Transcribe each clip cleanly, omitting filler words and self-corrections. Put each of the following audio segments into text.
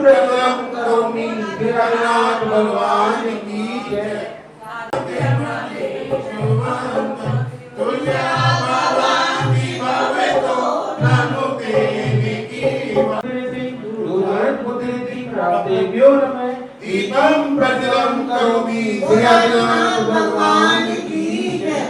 प्रज्वलम करोमि गिरिराज भगवान की जय। दीपम प्रज्वलम करोमि गिरिराज भगवान की जय।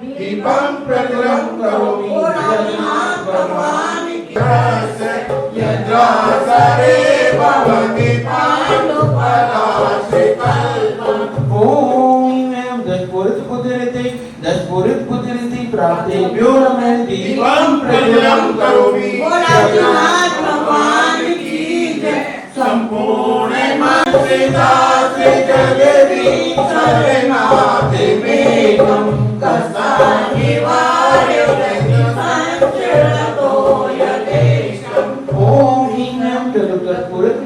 दीपम प्रज्वलम करोमि गिरिराज भगवान की जय। यज्ञासरे भवति पाण्डुपलाशिकल्पम्। ओम दशपुरुष पुत्रिति प्राप्तेभ्यो नमः। दीपम प्रज्वलम करोमि गिरिराज भगवान की जय। संपूर्ण मनसिदास्ते जगति शरणार्थे मेघम कस्तानिवार्य संचरतो यदेशम्। ओम ह्रीं चतुर्दश पुरुष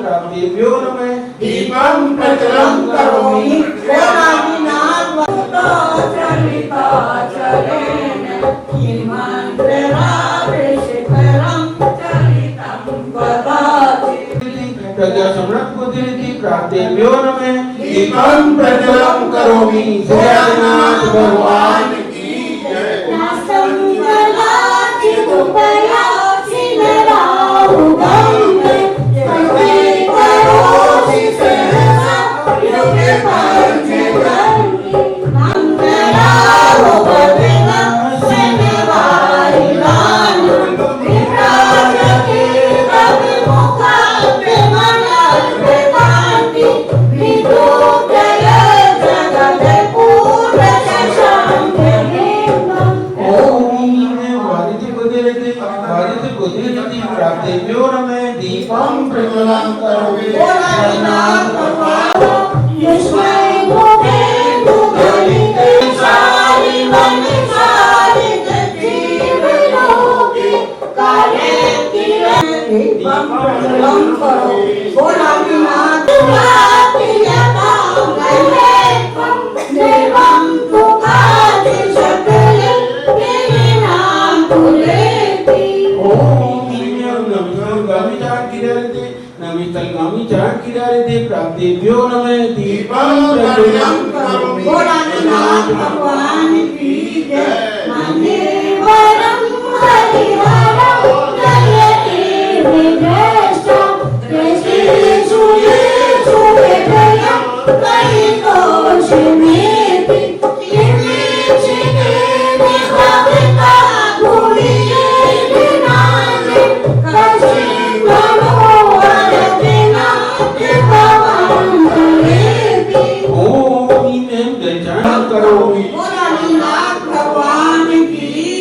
प्राप्तेभ्यो नमः। दीपम प्रज्वलम करोमि प्राप्तेभ्यो नमः। दीपम प्रज्वलम करोमि गिरिराज भगवान की जय। प्राप्तेभ्यो नमः। दीपम प्रज्वलम करोमि गिरिराज भगवान दीपम प्रज्वलम करोमि प्राप्तेभ्यो नमः। दीपम प्रज्वलम करोमि गिरिराज भगवान की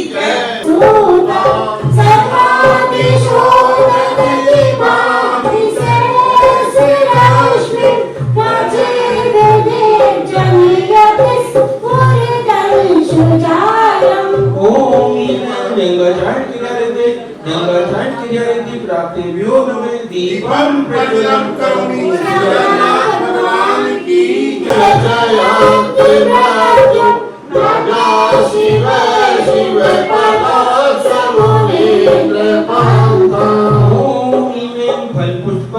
जय। प्राप्तेभ्यो नमः। दीपम प्रज्वलम करोमि गिरिराज भगवान की जय। शिव शिव फल पुष्प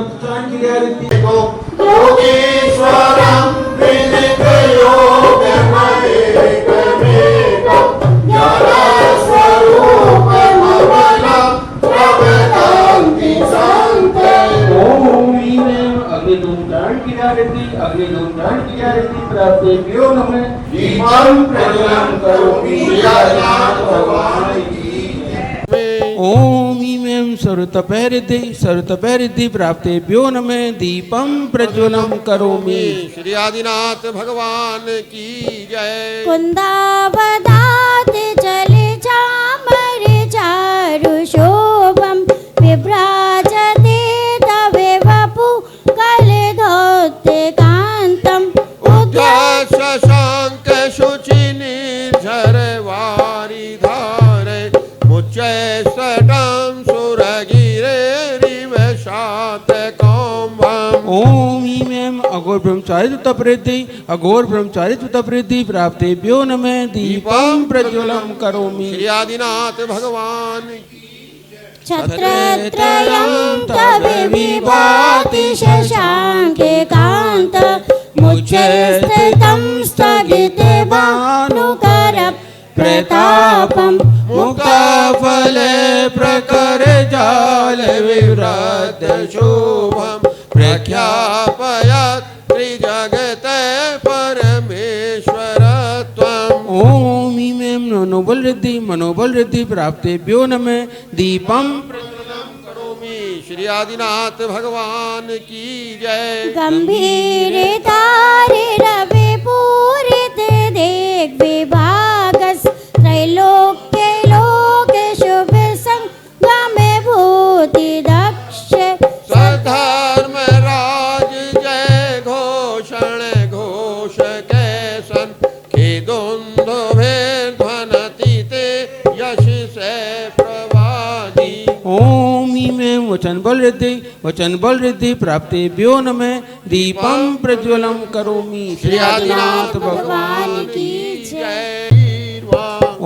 योगेश्वरम प्राप्तेभ्यो नमः। दीपम प्रज्वलम करोमि गिरिराज भगवान की जय। ओम सर्वतपहरिद्धि प्राप्तेभ्यो नमः दीपं प्रज्वलं करोमि। श्री आदिनाथ भगवान की जय। कुन्दावदात चले चामर चारु शोभं विभ्राजते तवे वपु कलधौते कान्तम् शशांक शुचि निर्झर वारिधारे मुच्चै सटं सुरगिरे रिव शात कौम्भम्। ओम ईं ऐं अघोर ब्रह्मचारित्व तपरिद्धि प्राप्तेभ्यो नमः दीपं प्रज्वलं करोमि। श्री आदिनाथ भगवान की छत्रत्रयं तवे विभाति शशाङ्के कान्त मुच्चस्थितं स्थगिते भानुकर प्रतापम् मुक्ताफले प्रकर जाल विव्रत शोभम प्रख्यापयत् त्रिजगते परमेश्वरत्वम्। ओम ईं ऐं मनोबल रिद्धि प्राप्तेभ्यो नमः दीपं करोमि। श्री आदिनाथ भगवान की जय। गंभीर तारे रवि पूरित देख विभागस त्रैलोक्य लोक शुभ संगम भूति दक्ष सधर्म राज जय घोषण घोष कैसन खेदुन्दुभिर् ध्वनति ते यश से प्रवादी। ओम ईं ऐं वचन बल रिद्धि प्राप्तेभ्यो नमः दीपं प्रज्वलं करोमि। श्री आदिनाथ भगवान की जय।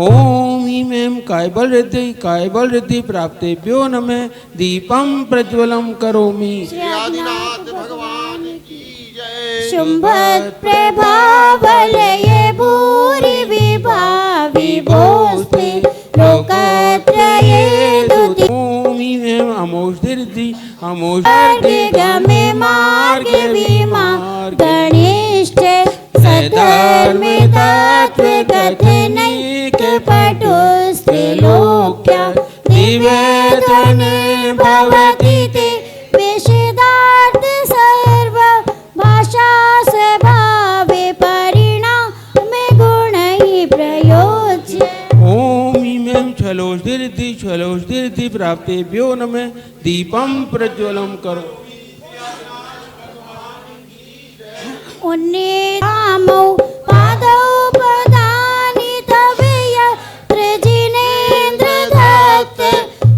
ओम ईं ऐं काय बल रिद्धि प्राप्तेभ्यो नमः दीपं प्रज्वलं करोमि। श्री आदिनाथ भगवान की जय। शुंभ प्रभावलय भूरि विभाविभोस्ते लोकत्रये दुति ओम ईं ऐं अमोषधि गमे मार्ग विमार्ग गणिष्ठ सधर्मे तत्व कथनैक पटुस्त्रिलोक्य दिव्यतने भवति ते विशदार्थ सर्व भाषा स्वभावे परिणामे गुणैः प्रयोज्य। ओम ईं ऐं छलोषधि प्राप्तेभ्यो नमः दीपं प्रज्वलं करो। उन्नीतामौ पादौ पदानि तवे यत्र जिनेन्द्र दत्त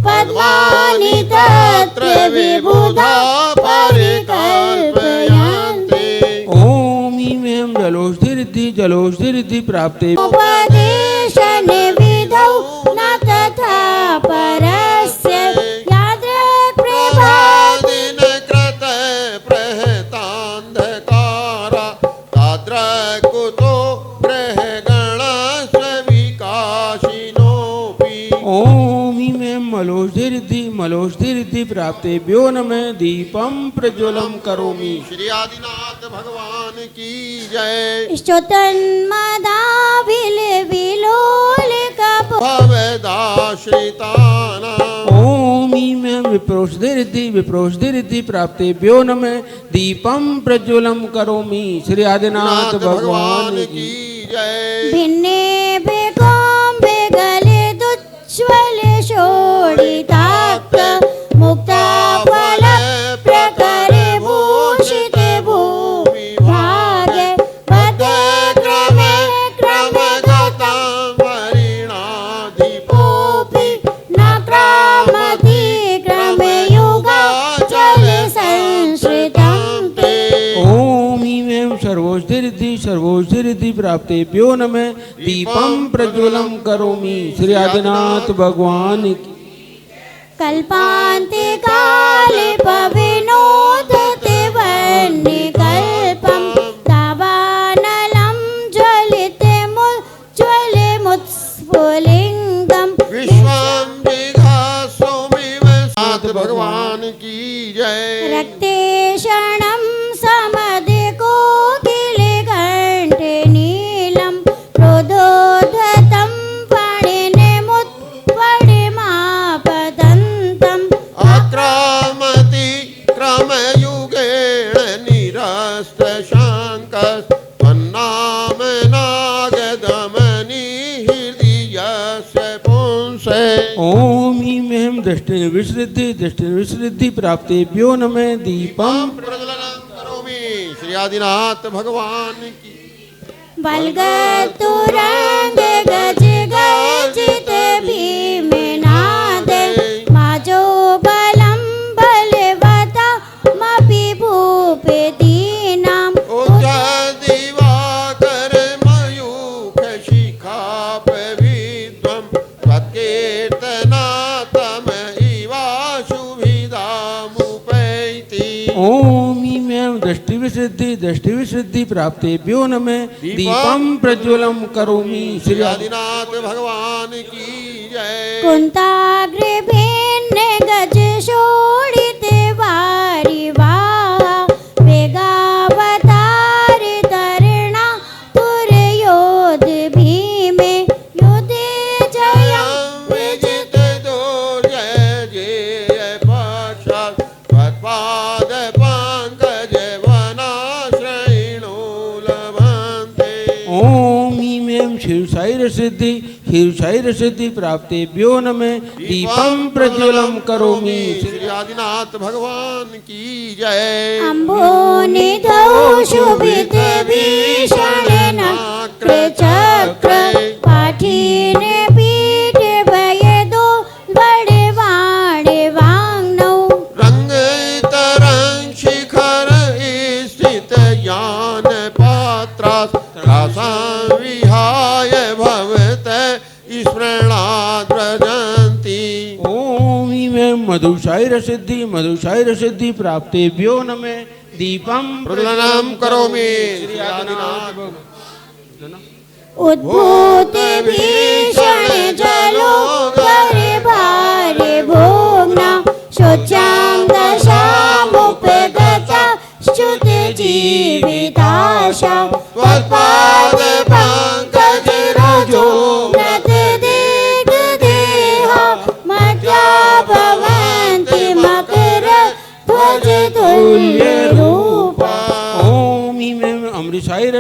पद्मानि तत्र विबुधा परिकल्पयन्ति। ओम ईं ऐं जलोषधि प्राप्ते उपदेशन विधौ न तथा परस्य यादृक् प्रभादिन कृत प्रहतान्धकारा ताद्रकुतो ग्रहगण स्विकाशिनोऽपि। ओम ईं ऐं मलोषधि प्राप्तेभ्यो नमः दीपं प्रज्वलं करोमि। श्री आदिनाथ भगवान की जय। स्तुतन्मदाविल विलोलिक भवदाश्रितानाम्। ओम ईं ऐं विप्रोषधि प्राप्तेभ्यो नमः दीपं प्रज्वलं करोमि। श्री आदिनाथ भगवान की जय। भिन्ने बेकोम्बे गले दुज्ज्वल शोणिताक्क मुक्ताफल प्रकरे भूषिते भूभागे पदे क्रमे क्रमगतं परिणाधिपोऽपि न क्रमति क्रमे युगाचल संश्रितं ते। ओम ईं ऐं सर्वोषधि प्राप्तेभ्यो नमः दीपं प्रज्वलं करोमि। श्री आदिनाथ भगवान की कल्पान्ते काले पविनोदते वह्निकल्पं तावानलं ज्वलिमुत्स्फुलिङ्गम् विश्वं विघासोमिव साथ भगवान की जय। रक्ते क्षणं समदे कोकिले घण्टे नीलं प्रोदोधतं फणिनिमुत्फणिमापतन्तम् दृष्टि विसृद्धि प्राप्तेभ्यो नमः दीपम प्रज्वलनं करोमि। श्री आदिनाथ भगवान की बलगतुरंग गज गजित भीमनाद माजो बलम बलवता मपि भूपेदीनाम् दिवाकर मयूख शिखा विद्वं त्वत्कीर्तनातम इवाशुभिधामुपैति। ओम ईं दृष्टि विशुद्धि प्राप्तेभ्यो नमः दीपम प्रज्वलम करोमि। श्री आदिनाथ भगवान की जय। कुंताग्रभिन्न गज शोणित वारि वाहा वेगावतार तरणा तुरयोध भीमे युधे जयं विजित दुर्जय जय पश्चात् त्वत्पाद पंकज वनाश्रयणो लभन्ते। ओम ईं क्षीरसायर सिद्धि प्राप्तेभ्यो नमः दीपम प्रज्वलम करोमि। श्री आदिनाथ भगवान की जय। अम्भोनिधौ शुभित भीषण नक्र चक्र पाठीन पीठ भयदो बड़े वाणे वांगनौ रंग तरंग शिखर स्थित ज्ञान पात्रास विहाय भवत स्मरणाद् व्रजन्ति। ओम ईं मधुशायर सिद्धि प्राप्तेभ्यो नमः दीपम प्रज्वलनं करोमि। श्री आदिनाथ उद्भूत भीषण जलोदर भारे भोगना शोचां दशामुपगता च्युत जीविताशा त्वत्पाद पंकज रजो व्रत देग देहा मध्या भवन्ति मकर ध्वज तुल्य रूपा। ओम ईं अमृषायर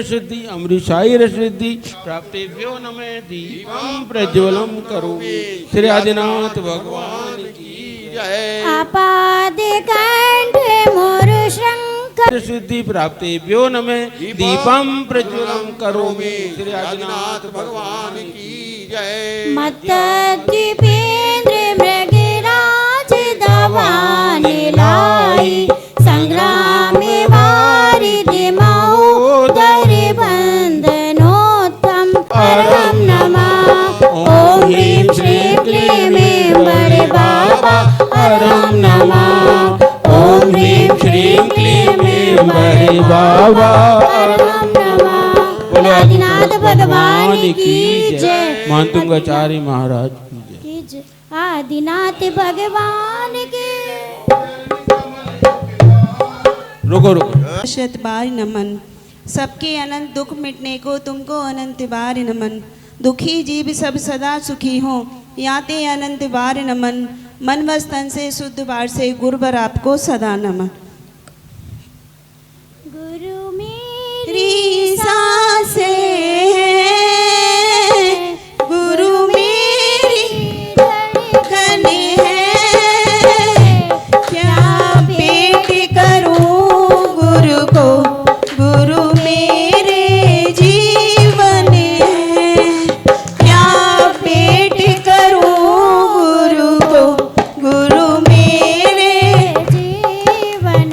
सिद्धि प्राप्तेभ्यो नमः दीपम प्रज्वलम करोमि। श्री आदिनाथ भगवान की जय। आपाद कंठ मोर शंकर सिद्धि प्राप्तेभ्यो नमः दीपम प्रज्वलम करोमि। श्री आदिनाथ भगवान की जय। मत्तद्वीपेन्द्र मृगराज दवाने लाई संग्रामे वारिधि महोदर बंधनोत्तम परम नमः। ओम ह्रीं श्रीं क्लीं बड़े बाबा परम नमः। ओम ह्रीं श्रीं क्लीं बड़े बाबा परम नमः। बोलो आदिनाथ भगवान की जय। मातुंगाचार्य महाराज की जय। आदिनाथ भगवान के रुको शत बार नमन। सबके अनंत दुख मिटने को तुमको अनंत बार नमन। दुखी जीव सब सदा सुखी हो याते अनंत बार नमन। मन व तन से शुद्ध बार से गुरुवर आपको सदा नमन। गुरु मेरी री सांसें हैं, गुरु मेरी धड़कने हैं। क्या भेंट करूं गुरु को, गुरु मेरे जीवन है। क्या भेंट करूं गुरु को, गुरु मेरे जीवन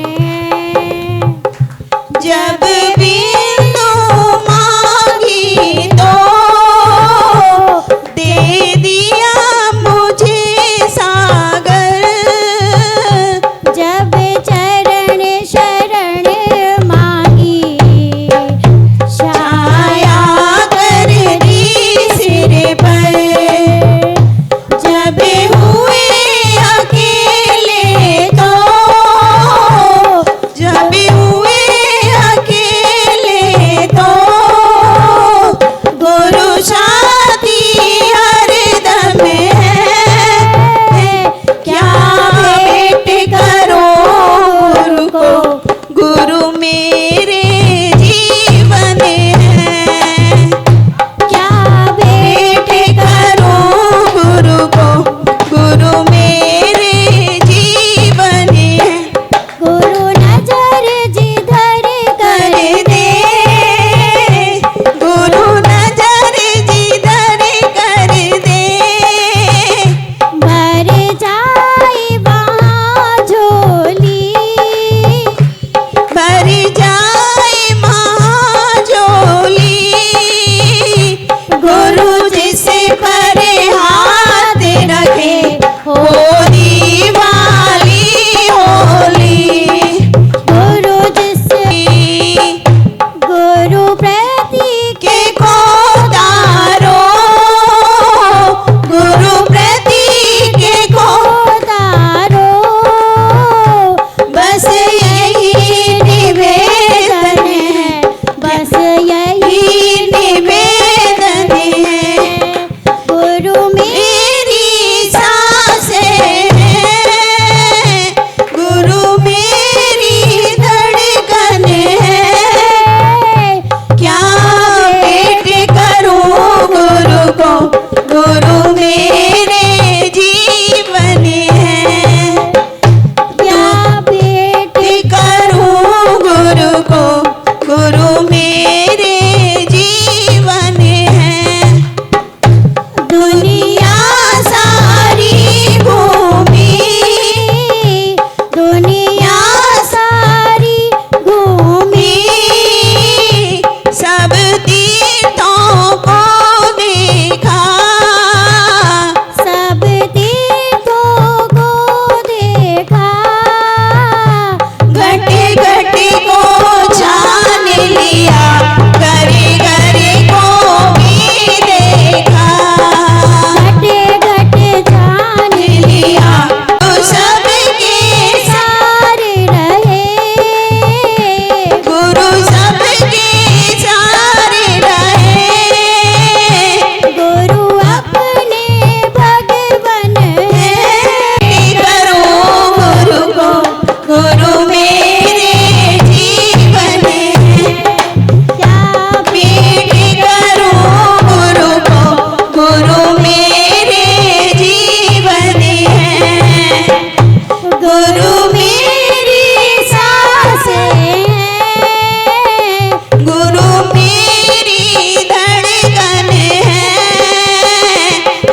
गुरु मेरी सांसें हैं, गुरु मेरी धड़कन है,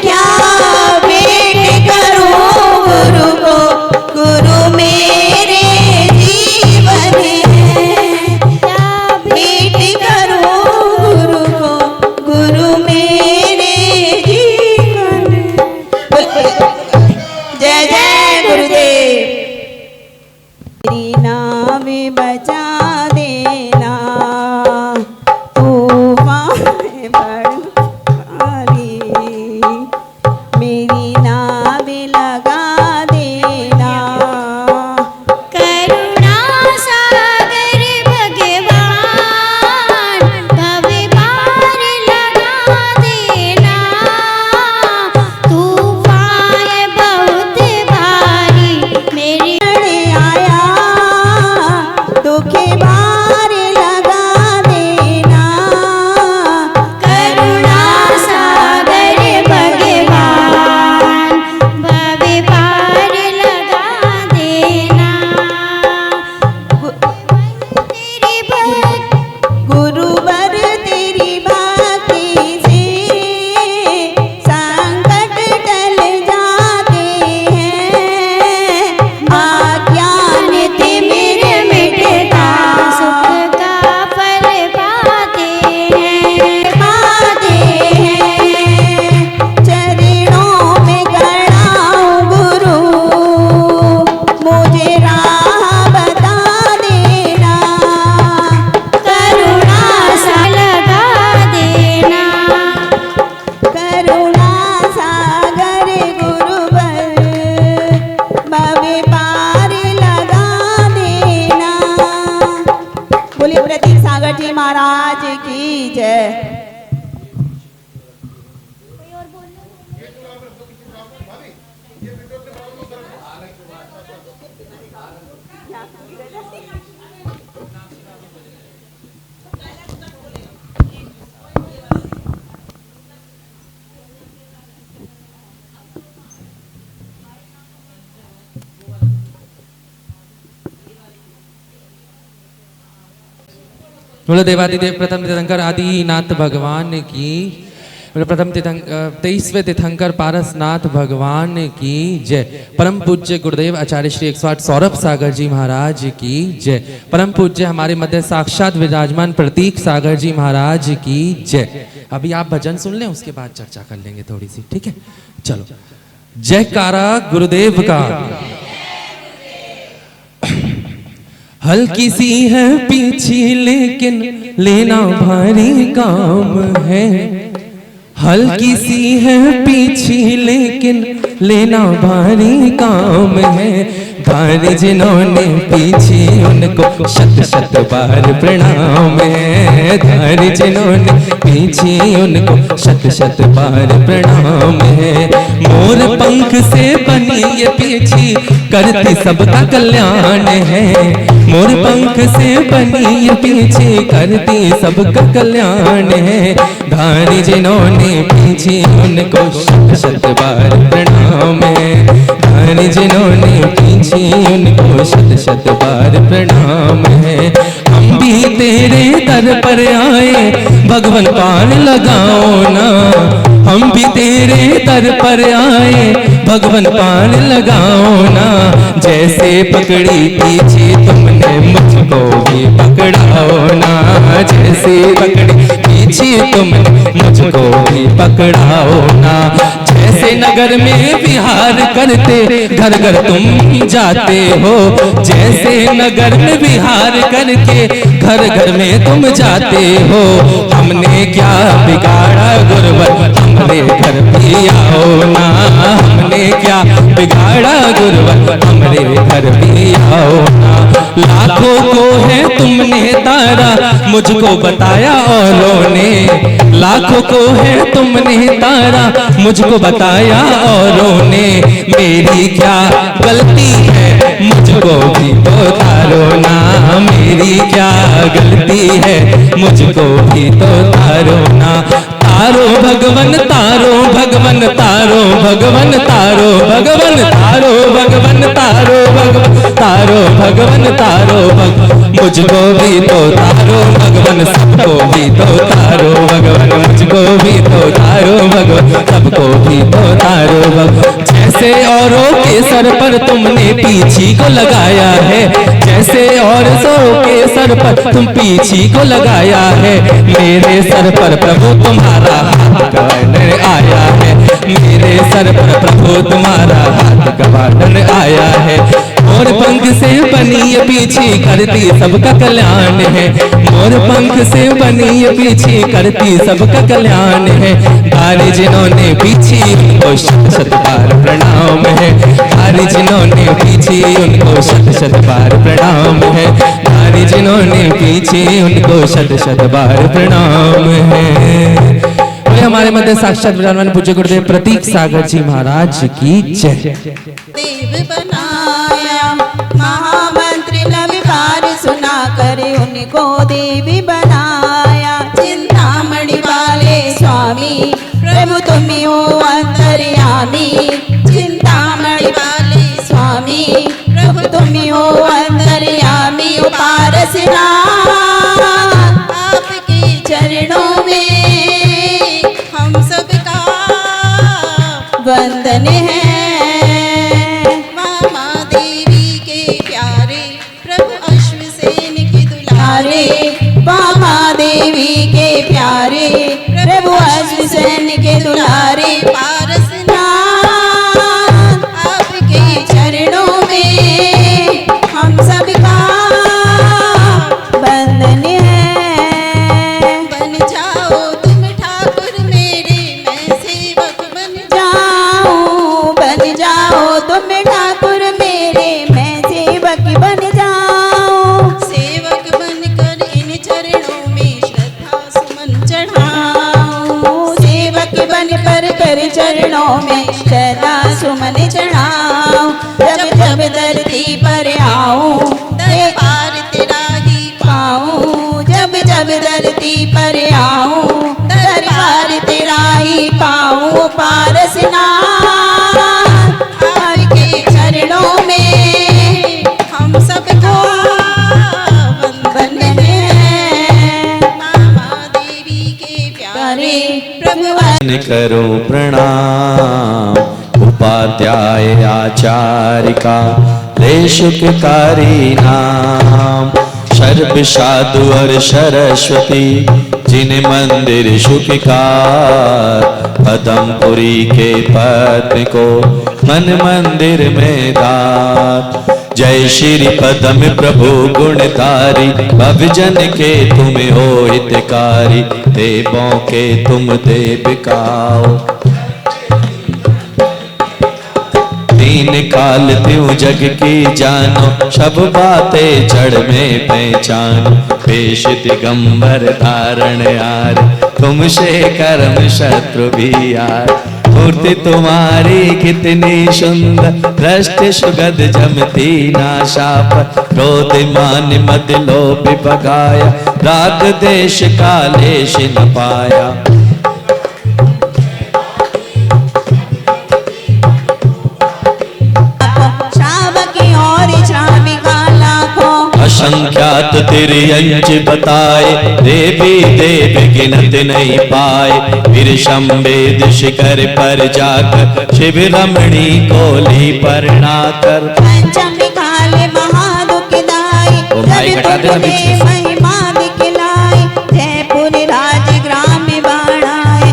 क्या भेंट करूं गुरु को, गुरु मेरे जीवन है, क्या भेंट करूं गुरु को, गुरु मेरे जीवन है। जय जय गुरुदेव। मेरी नाव बचा देना, तूफान बढ़ भारी, मेरी नाव लगा देना, करुणा सागर भगवान भव पार लगा देना, तूफान बहुत भारी मेरी आया दुख बार लगा देना, करुणा सागर भगवान भव पार लगा देना, तेरी भक्ति गुरुवर तेरी भक्ति से संकट टल जाते हैं, अज्ञान तिमिर मिटता, सुख का फल पाते हैं, चरणों में खड़ा हूँ गुरु, मुझे राह बता देना, करुणा सा लगा देना, करुणा सागर गुरुवर भव पार लगा देना। बोलिए प्रतीक सागर जी महाराज की जय। बोलो देवादिदेव प्रथम तीर्थंकर आदिनाथ भगवान की, बोलो प्रथम 23वें तीर्थंकर पारसनाथ भगवान की जय। परम पूज्य गुरुदेव आचार्य श्री 108 सौरभ सागर जी महाराज की जय। परम पूज्य हमारे मध्य साक्षात विराजमान प्रतीक सागर जी महाराज की जय। अभी आप भजन सुन लें, उसके बाद चर्चा कर लेंगे थोड़ी सी, ठीक है? चलो, जयकारा गुरुदेव का। हल्की सी है पीछी लेकिन लेना भारी काम है, हल्की सी है पीछी लेकिन लेना भारी काम है, भारी जिन्होंने पीछी उनको शत शत बार प्रणाम है, धारी जिन्होंने पीछी उनको शत शत बार प्रणाम है। मोर पंख से बनी ये पीछी करती सबका कल्याण है, मोर पंख से बनी ये पीछी करती सबका कल्याण है, धारी जिन्होंने पीछी उनको शत शत बार प्रणाम है, धारी जिन्होंने पीछी उनको शत शत बार प्रणाम है। हम भी तेरे दर पर आए भगवान पार लगाओ ना, हम भी तेरे दर पर आए भगवान पार लगाओ ना, जैसे पकड़ी पीछे तुमने मुझको भी पकड़ाओ ना, जैसे पकड़ी पीछे तुमने मुझको भी पकड़ाओ ना, जैसे नगर में विहार करते घर घर तुम जाते हो, जैसे नगर में विहार करके घर घर में तुम जाते हो, हमने क्या बिगाड़ा गुरुवर हमारे घर भी आओ ना, हमने क्या बिगाड़ा गुरुवर हमारे घर भी आओ ना, लाखों को है तुमने तारा मुझको बताया औरों ने, लाखों को है तुमने तारा मुझको बताया औरों ने, मेरी क्या गलती है मुझको भी तो तारो ना, मेरी क्या गलती है मुझको भी तो तारो ना, तारो भगवन तारो भगवन तारो भगवन तारो भगवन तारो भगवन तारो भगवन तारो भगवन तारो मुझको भी तो तारो भगवन सबको भी तो तारो भगवन मुझको भी तो तारो भगवन सबको भी तो तारो भगवन। जैसे औरों के सर पर तुमने पीछी को लगाया है, जैसे औरों के सर पर तुम पीछी को लगाया है, मेरे सर पर प्रभु तुम्हारा हाथ गवाने आया है, मेरे सर पर प्रभु तुम्हारा हाथ गवाने आया है। मोर पंख से बनी ये पीछे करती सबका कल्याण है, मोर पंख से बनी ये पीछे करती सबका कल्याण है। तारे जिन्होंने पीछे उनको शत शत बार प्रणाम है, तारे जिन्होंने पीछे उनको शत शत बार प्रणाम है, तारे जिन्होंने पीछे उनको शत शत बार प्रणाम है। हमारे मध्य साक्षात विराजमान पूज्य गुरुदेव प्रतीक सागर जी महाराज की जय। देव बनाया महामंत्री लविकार सुना करे उनको देवी बनाया। चिंतामणि वाले स्वामी प्रभु तुम हो अंतर्यामी, चिंतामणि वाले स्वामी प्रभु तुम हो अंतर्यामी। पारसना आपके चरणों में हम सबका वंदन है। मामा देवी के प्यारे प्रभु अश्वसेन के दुलारे, मामा देवी के प्यारे प्रभु अश्वसेन के दुलारे। पारसनाथ आपके चरणों में हम सबका वंदन है। बन जाओ तुम ठाकुर मेरे, मैं सेवक बन जाऊं। बन जाओ तुम ठाकुर मेरे, मैं सेवक बन जाऊं। सेवक बनकर इन चरणों में श्रद्धा सुमन चढ़ाऊं। सेवक बनकर कर चरणों में श्रद्धा सुमन चढ़ाऊं। जब जब धरती पर आऊं दरबार तेरा ही पाऊं। जब जब धरती पर आऊं दरबार तेरा ही पाऊं। पारसनाथ आपके चरणों में हम सबको वंदन है। मामा देवी के प्यारे प्रभु करो प्रणाम उपाध्याय आचार्यका लेशुककारी नाम। सर्व साधु और सरस्वती जिन मंदिर सुखकार, पदमपुरी के पत्न को मन मंदिर में दात। जय श्री पदम प्रभु गुणकारी, भवजन के तुम हो हितकारी, देवों के तुम देविकाओ। तीन काल त्यों जग की जानो, सब बातें जड़ में पहचानो। पेश दिगंबर धारण यार, तुमसे कर्म शत्रु भी यार। मूर्ति तुम्हारी कितनी सुंदर, दृष्ट सुगध जमती नाशाप। क्रोध मान मद लोभ भगाया, राग देश का लेश न पाया। असंख्यात तिर्यंच बताए, देवी देव गिनत नहीं पाए। फिर शंभेद शिखर पर जाकर, शिव रमणी को ली परणाकर। पंचमिकाले महादुखदाई, महिमा दिखलाई। जयपुर राजग्राम बाणाए,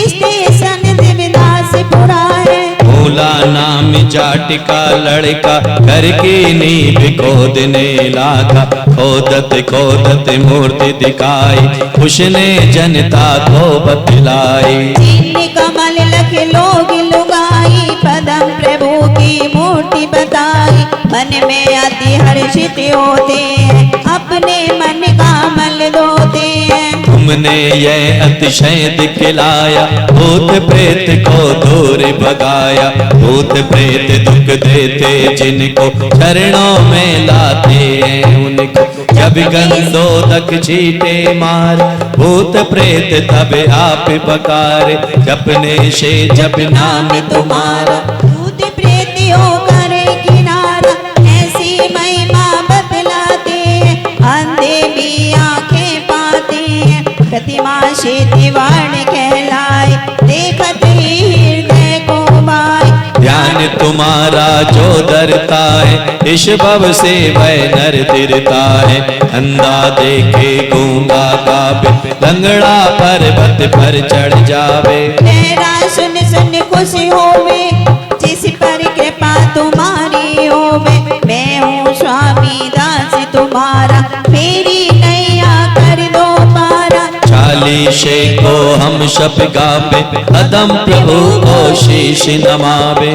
स्टेशन देवदास पुराए। भोला नाम जाटिका लड़का, करके नींव खोदने लागा। खोदत खोदत मूर्ति दिखाई, उसने जनता को बतलाई। चीनी कमल लख लोग लुगाई, पदम प्रभु की मूर्ति बताई। मन में अति हर्षित होते हैं, अपने मन का मल धोते हैं। तुमने यह अतिशय दिखलाया, भूत प्रेत को दूर भगाया। भूत प्रेत दुख देते जिनको चरणों में लाते हैं उनको। जब गंधोदक छीटे मार भूत प्रेत तब आप पकारे, जपने से जब नाम तुम्हारा भूत प्रेतियों करे किनारा, ऐसी महिमा बतलाते हैं, अंधे भी आंखें पाते हैं। प्रतिमा से दीवार कहलाए, देखत ही हृदय को भाए। ध्यान तुम्हारा जो डरता है, इस भव से वह नर तिरता है। अंधा देखे गूंगा गावे, लंगड़ा पर्वत पर चढ़ जावे। तेरा सुन सुन खुशी होवे, जिस पर कृपा तुम्हारी होवे। मैं हूँ स्वामी दास तुम्हारा, मेरी नैया कर दो पारा। चालीसे को हम शब गावे, अदम प्रभु को शीश नमावे।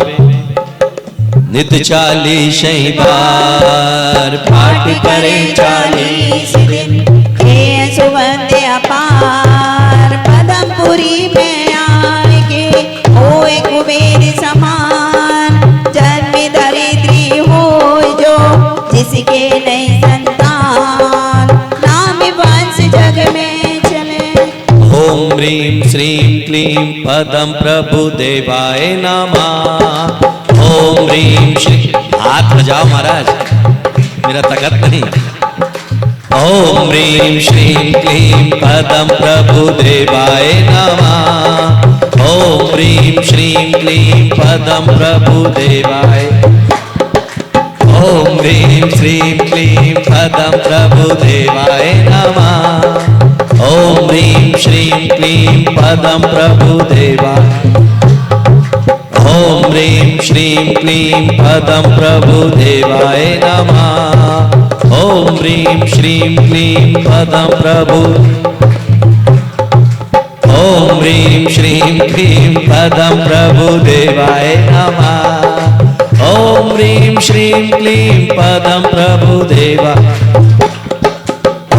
नित 40 बार पाठ करें 40 दिन, हे सुगंध अपार। पदमपुरी में आके होए कुबेर समान, जन्म दरिद्री हो जो जिसके नहीं संतान। नाम वंश जग में चले। ओम ह्रीं श्रीं क्लीं पदम प्रभु देवाय नमः। ओम ह्रीं श्री, हाथ बजाओ महाराज, मेरा तकत नहीं। ओम ह्रीं श्रीं क्लीं पदम प्रभु देवाय नमः। ओम ह्रीं श्रीं क्लीं पदम प्रभु देवाय। ओम ह्रीं श्रीं क्लीं पदम प्रभु देवाय नमः। ओम ह्रीं श्रीं क्लीं पदम प्रभु देवाय। ओम ह्रीं श्रीं क्लीं पदम प्रभु देवाय नमः। ओम ह्रीं श्रीं क्लीं पदम प्रभु। ओम ह्रीं श्रीं क्लीं पदम प्रभु देवाय नमः। ओम ह्रीं श्रीं क्लीं पदम प्रभु देवाय।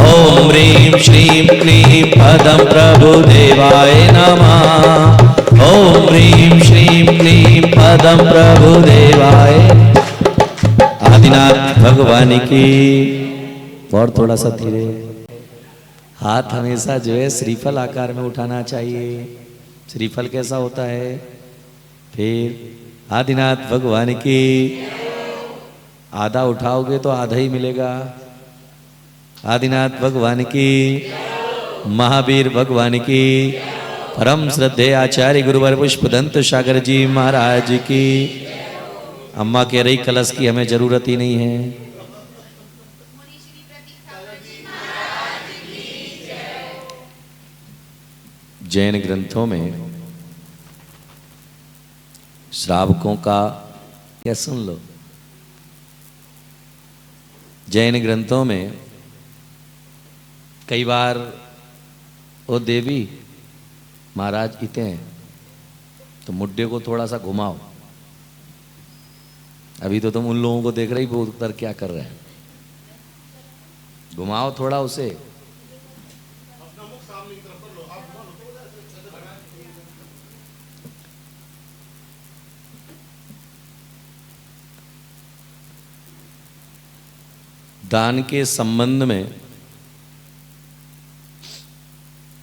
ओम ह्रीं श्रीं क्लीं पदम प्रभु देवाय नमः। ओम ह्रीं श्रीं क्लीं पदम प्रभु देवाय। आदिनाथ भगवान की। और थोड़ा सा धीरे, हाथ हमेशा जो है श्रीफल आकार में उठाना चाहिए। श्रीफल कैसा होता है? फिर आदिनाथ भगवान की। आधा उठाओगे तो आधा ही मिलेगा। आदिनाथ भगवान की। महावीर भगवान की। परम श्रद्धेय आचार्य गुरुवर पुष्पदंत सागर जी महाराज की। अम्मा कह रही कलश की हमें जरूरत ही नहीं है। जैन ग्रंथों में श्रावकों का, क्या सुन लो, जैन ग्रंथों में कई बार ओ देवी महाराज इते हैं तो मुड्डे को थोड़ा सा घुमाओ। अभी तो तुम उन लोगों को देख रही वो उतर क्या कर रहे हैं, घुमाओ थोड़ा उसे। दान के संबंध में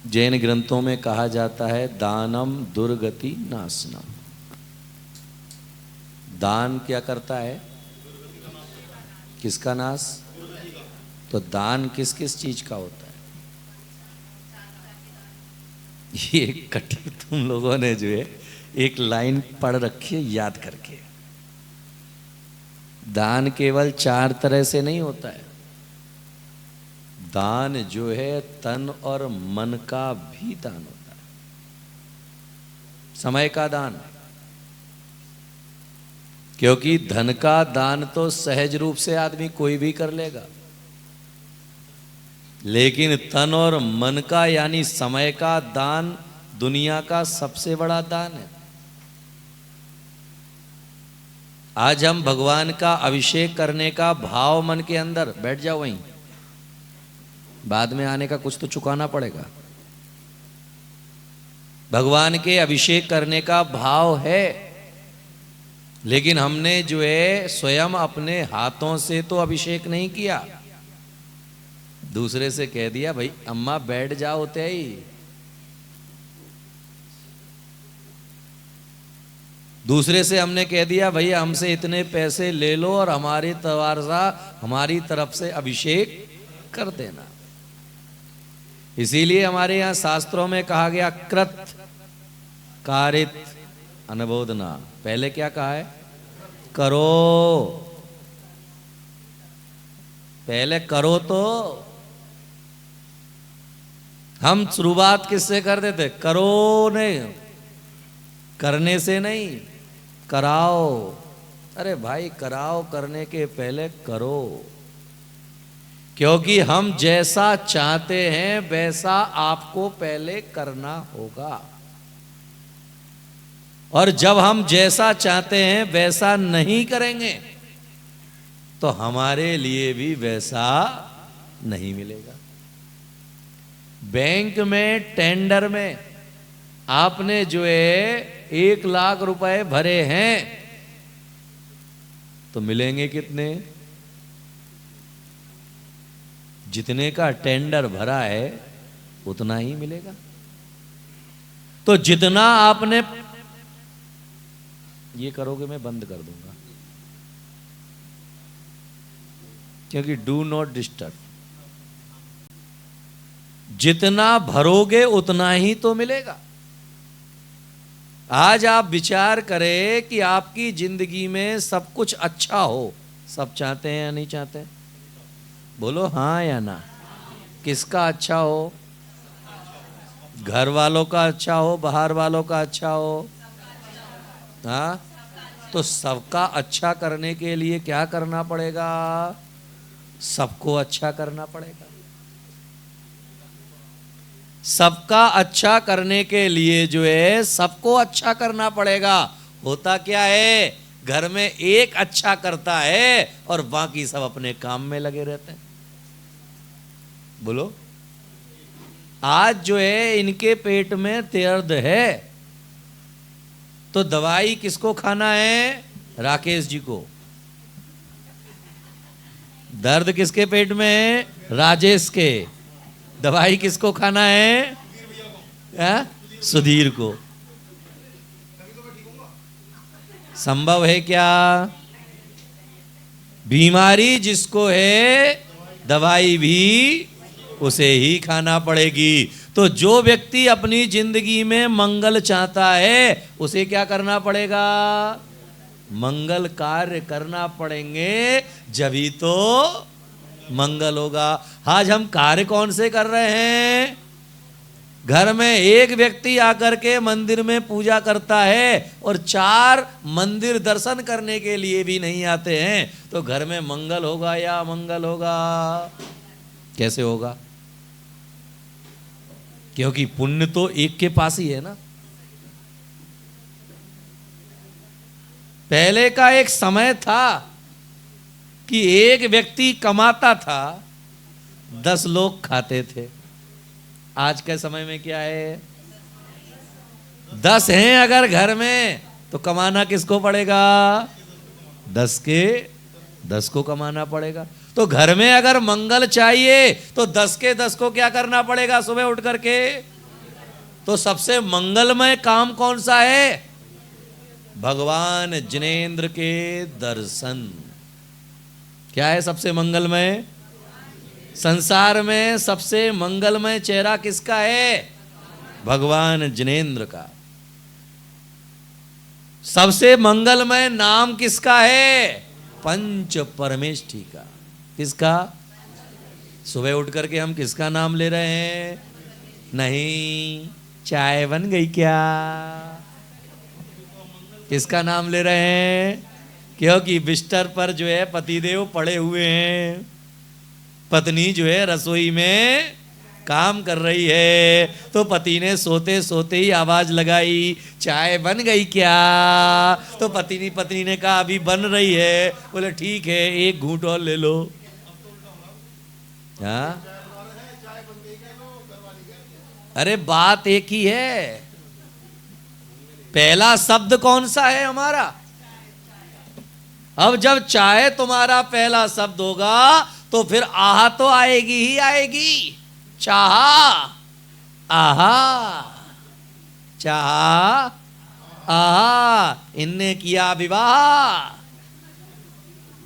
जैन ग्रंथों में कहा जाता है दानम दुर्गति नाशनम। दान क्या करता है? किसका नाश? तो दान किस किस चीज का होता है? ये कटी तुम लोगों ने जो है एक लाइन पढ़ रखी है याद करके। दान केवल 4 तरह से नहीं होता है। दान जो है तन और मन का भी दान होता है। समय का दान, क्योंकि धन का दान तो सहज रूप से आदमी कोई भी कर लेगा, लेकिन तन और मन का यानी समय का दान दुनिया का सबसे बड़ा दान है। आज हम भगवान का अभिषेक करने का भाव मन के अंदर, बैठ जाओ वहीं, बाद में आने का कुछ तो चुकाना पड़ेगा। भगवान के अभिषेक करने का भाव है लेकिन हमने जो है स्वयं अपने हाथों से तो अभिषेक नहीं किया, दूसरे से कह दिया भाई अम्मा बैठ जाओ होते ही। दूसरे से हमने कह दिया भैया हमसे इतने पैसे ले लो और हमारी हमारी तरफ से अभिषेक कर देना। इसीलिए हमारे यहां शास्त्रों में कहा गया कृत कारित अनुबोधना। पहले क्या कहा है? करो, पहले करो। तो हम शुरुआत किससे करते थे? करो नहीं, करने से नहीं, कराओ। अरे भाई कराओ, करने के पहले करो, क्योंकि हम जैसा चाहते हैं वैसा आपको पहले करना होगा। और जब हम जैसा चाहते हैं वैसा नहीं करेंगे तो हमारे लिए भी वैसा नहीं मिलेगा। बैंक में टेंडर में आपने जो है 1 लाख रुपए भरे हैं तो मिलेंगे कितने? जितने का टेंडर भरा है उतना ही मिलेगा। तो जितना आपने ये करोगे, मैं बंद कर दूंगा क्योंकि डू नॉट डिस्टर्ब। जितना भरोगे उतना ही तो मिलेगा। आज आप विचार करें कि आपकी जिंदगी में सब कुछ अच्छा हो। सब चाहते हैं या नहीं चाहते? बोलो हाँ या ना। किसका अच्छा हो? घर वालों का अच्छा हो, बाहर वालों का अच्छा हो? हाँ, तो सबका अच्छा करने के लिए क्या करना पड़ेगा? सबको अच्छा करना पड़ेगा। सबका अच्छा करने के लिए जो है सबको अच्छा करना पड़ेगा। होता क्या है, घर में एक अच्छा करता है और बाकी सब अपने काम में लगे रहते हैं। बोलो, आज जो है इनके पेट में दर्द है तो दवाई किसको खाना है? राकेश जी को। दर्द किसके पेट में है? राजेश के। दवाई किसको खाना है? सुधीर को। संभव है क्या? बीमारी जिसको है दवाई भी उसे ही खाना पड़ेगी। तो जो व्यक्ति अपनी जिंदगी में मंगल चाहता है उसे क्या करना पड़ेगा? मंगल कार्य करना पड़ेंगे, जभी तो मंगल होगा। आज हम कार्य कौन से कर रहे हैं? घर में एक व्यक्ति आकर के मंदिर में पूजा करता है और 4 मंदिर दर्शन करने के लिए भी नहीं आते हैं, तो घर में मंगल होगा या मंगल होगा? कैसे होगा? क्योंकि पुण्य तो एक के पास ही है ना। पहले का एक समय था कि एक व्यक्ति कमाता था, 10 लोग खाते थे। आज के समय में क्या है? 10 हैं अगर घर में तो कमाना किसको पड़ेगा? 10 के 10 को कमाना पड़ेगा। तो घर में अगर मंगल चाहिए तो 10 के 10 को क्या करना पड़ेगा? सुबह उठ करके। तो सबसे मंगलमय काम कौन सा है? भगवान जिनेंद्र के दर्शन। क्या है सबसे मंगलमय? संसार में सबसे मंगलमय चेहरा किसका है? भगवान जिनेंद्र का। सबसे मंगलमय नाम किसका है? पंच परमेष्ठी का। किसका? सुबह उठ करके हम किसका नाम ले रहे हैं? नहीं, चाय बन गई क्या? किसका नाम ले रहे हैं? क्योंकि बिस्तर पर जो है पतिदेव पड़े हुए हैं, पत्नी जो है रसोई में काम कर रही है, तो पति ने सोते सोते ही आवाज लगाई, चाय बन गई क्या? तो पत्नी ने कहा अभी बन रही है। बोले ठीक है, एक घूंट और ले लो। हाँ, अरे बात एक ही है। पहला शब्द कौन सा है हमारा? अब जब चाहे तुम्हारा पहला शब्द होगा तो फिर आहा तो आएगी ही आएगी। चाहा, आहा, चाहा, आहा, इनने किया विवाह।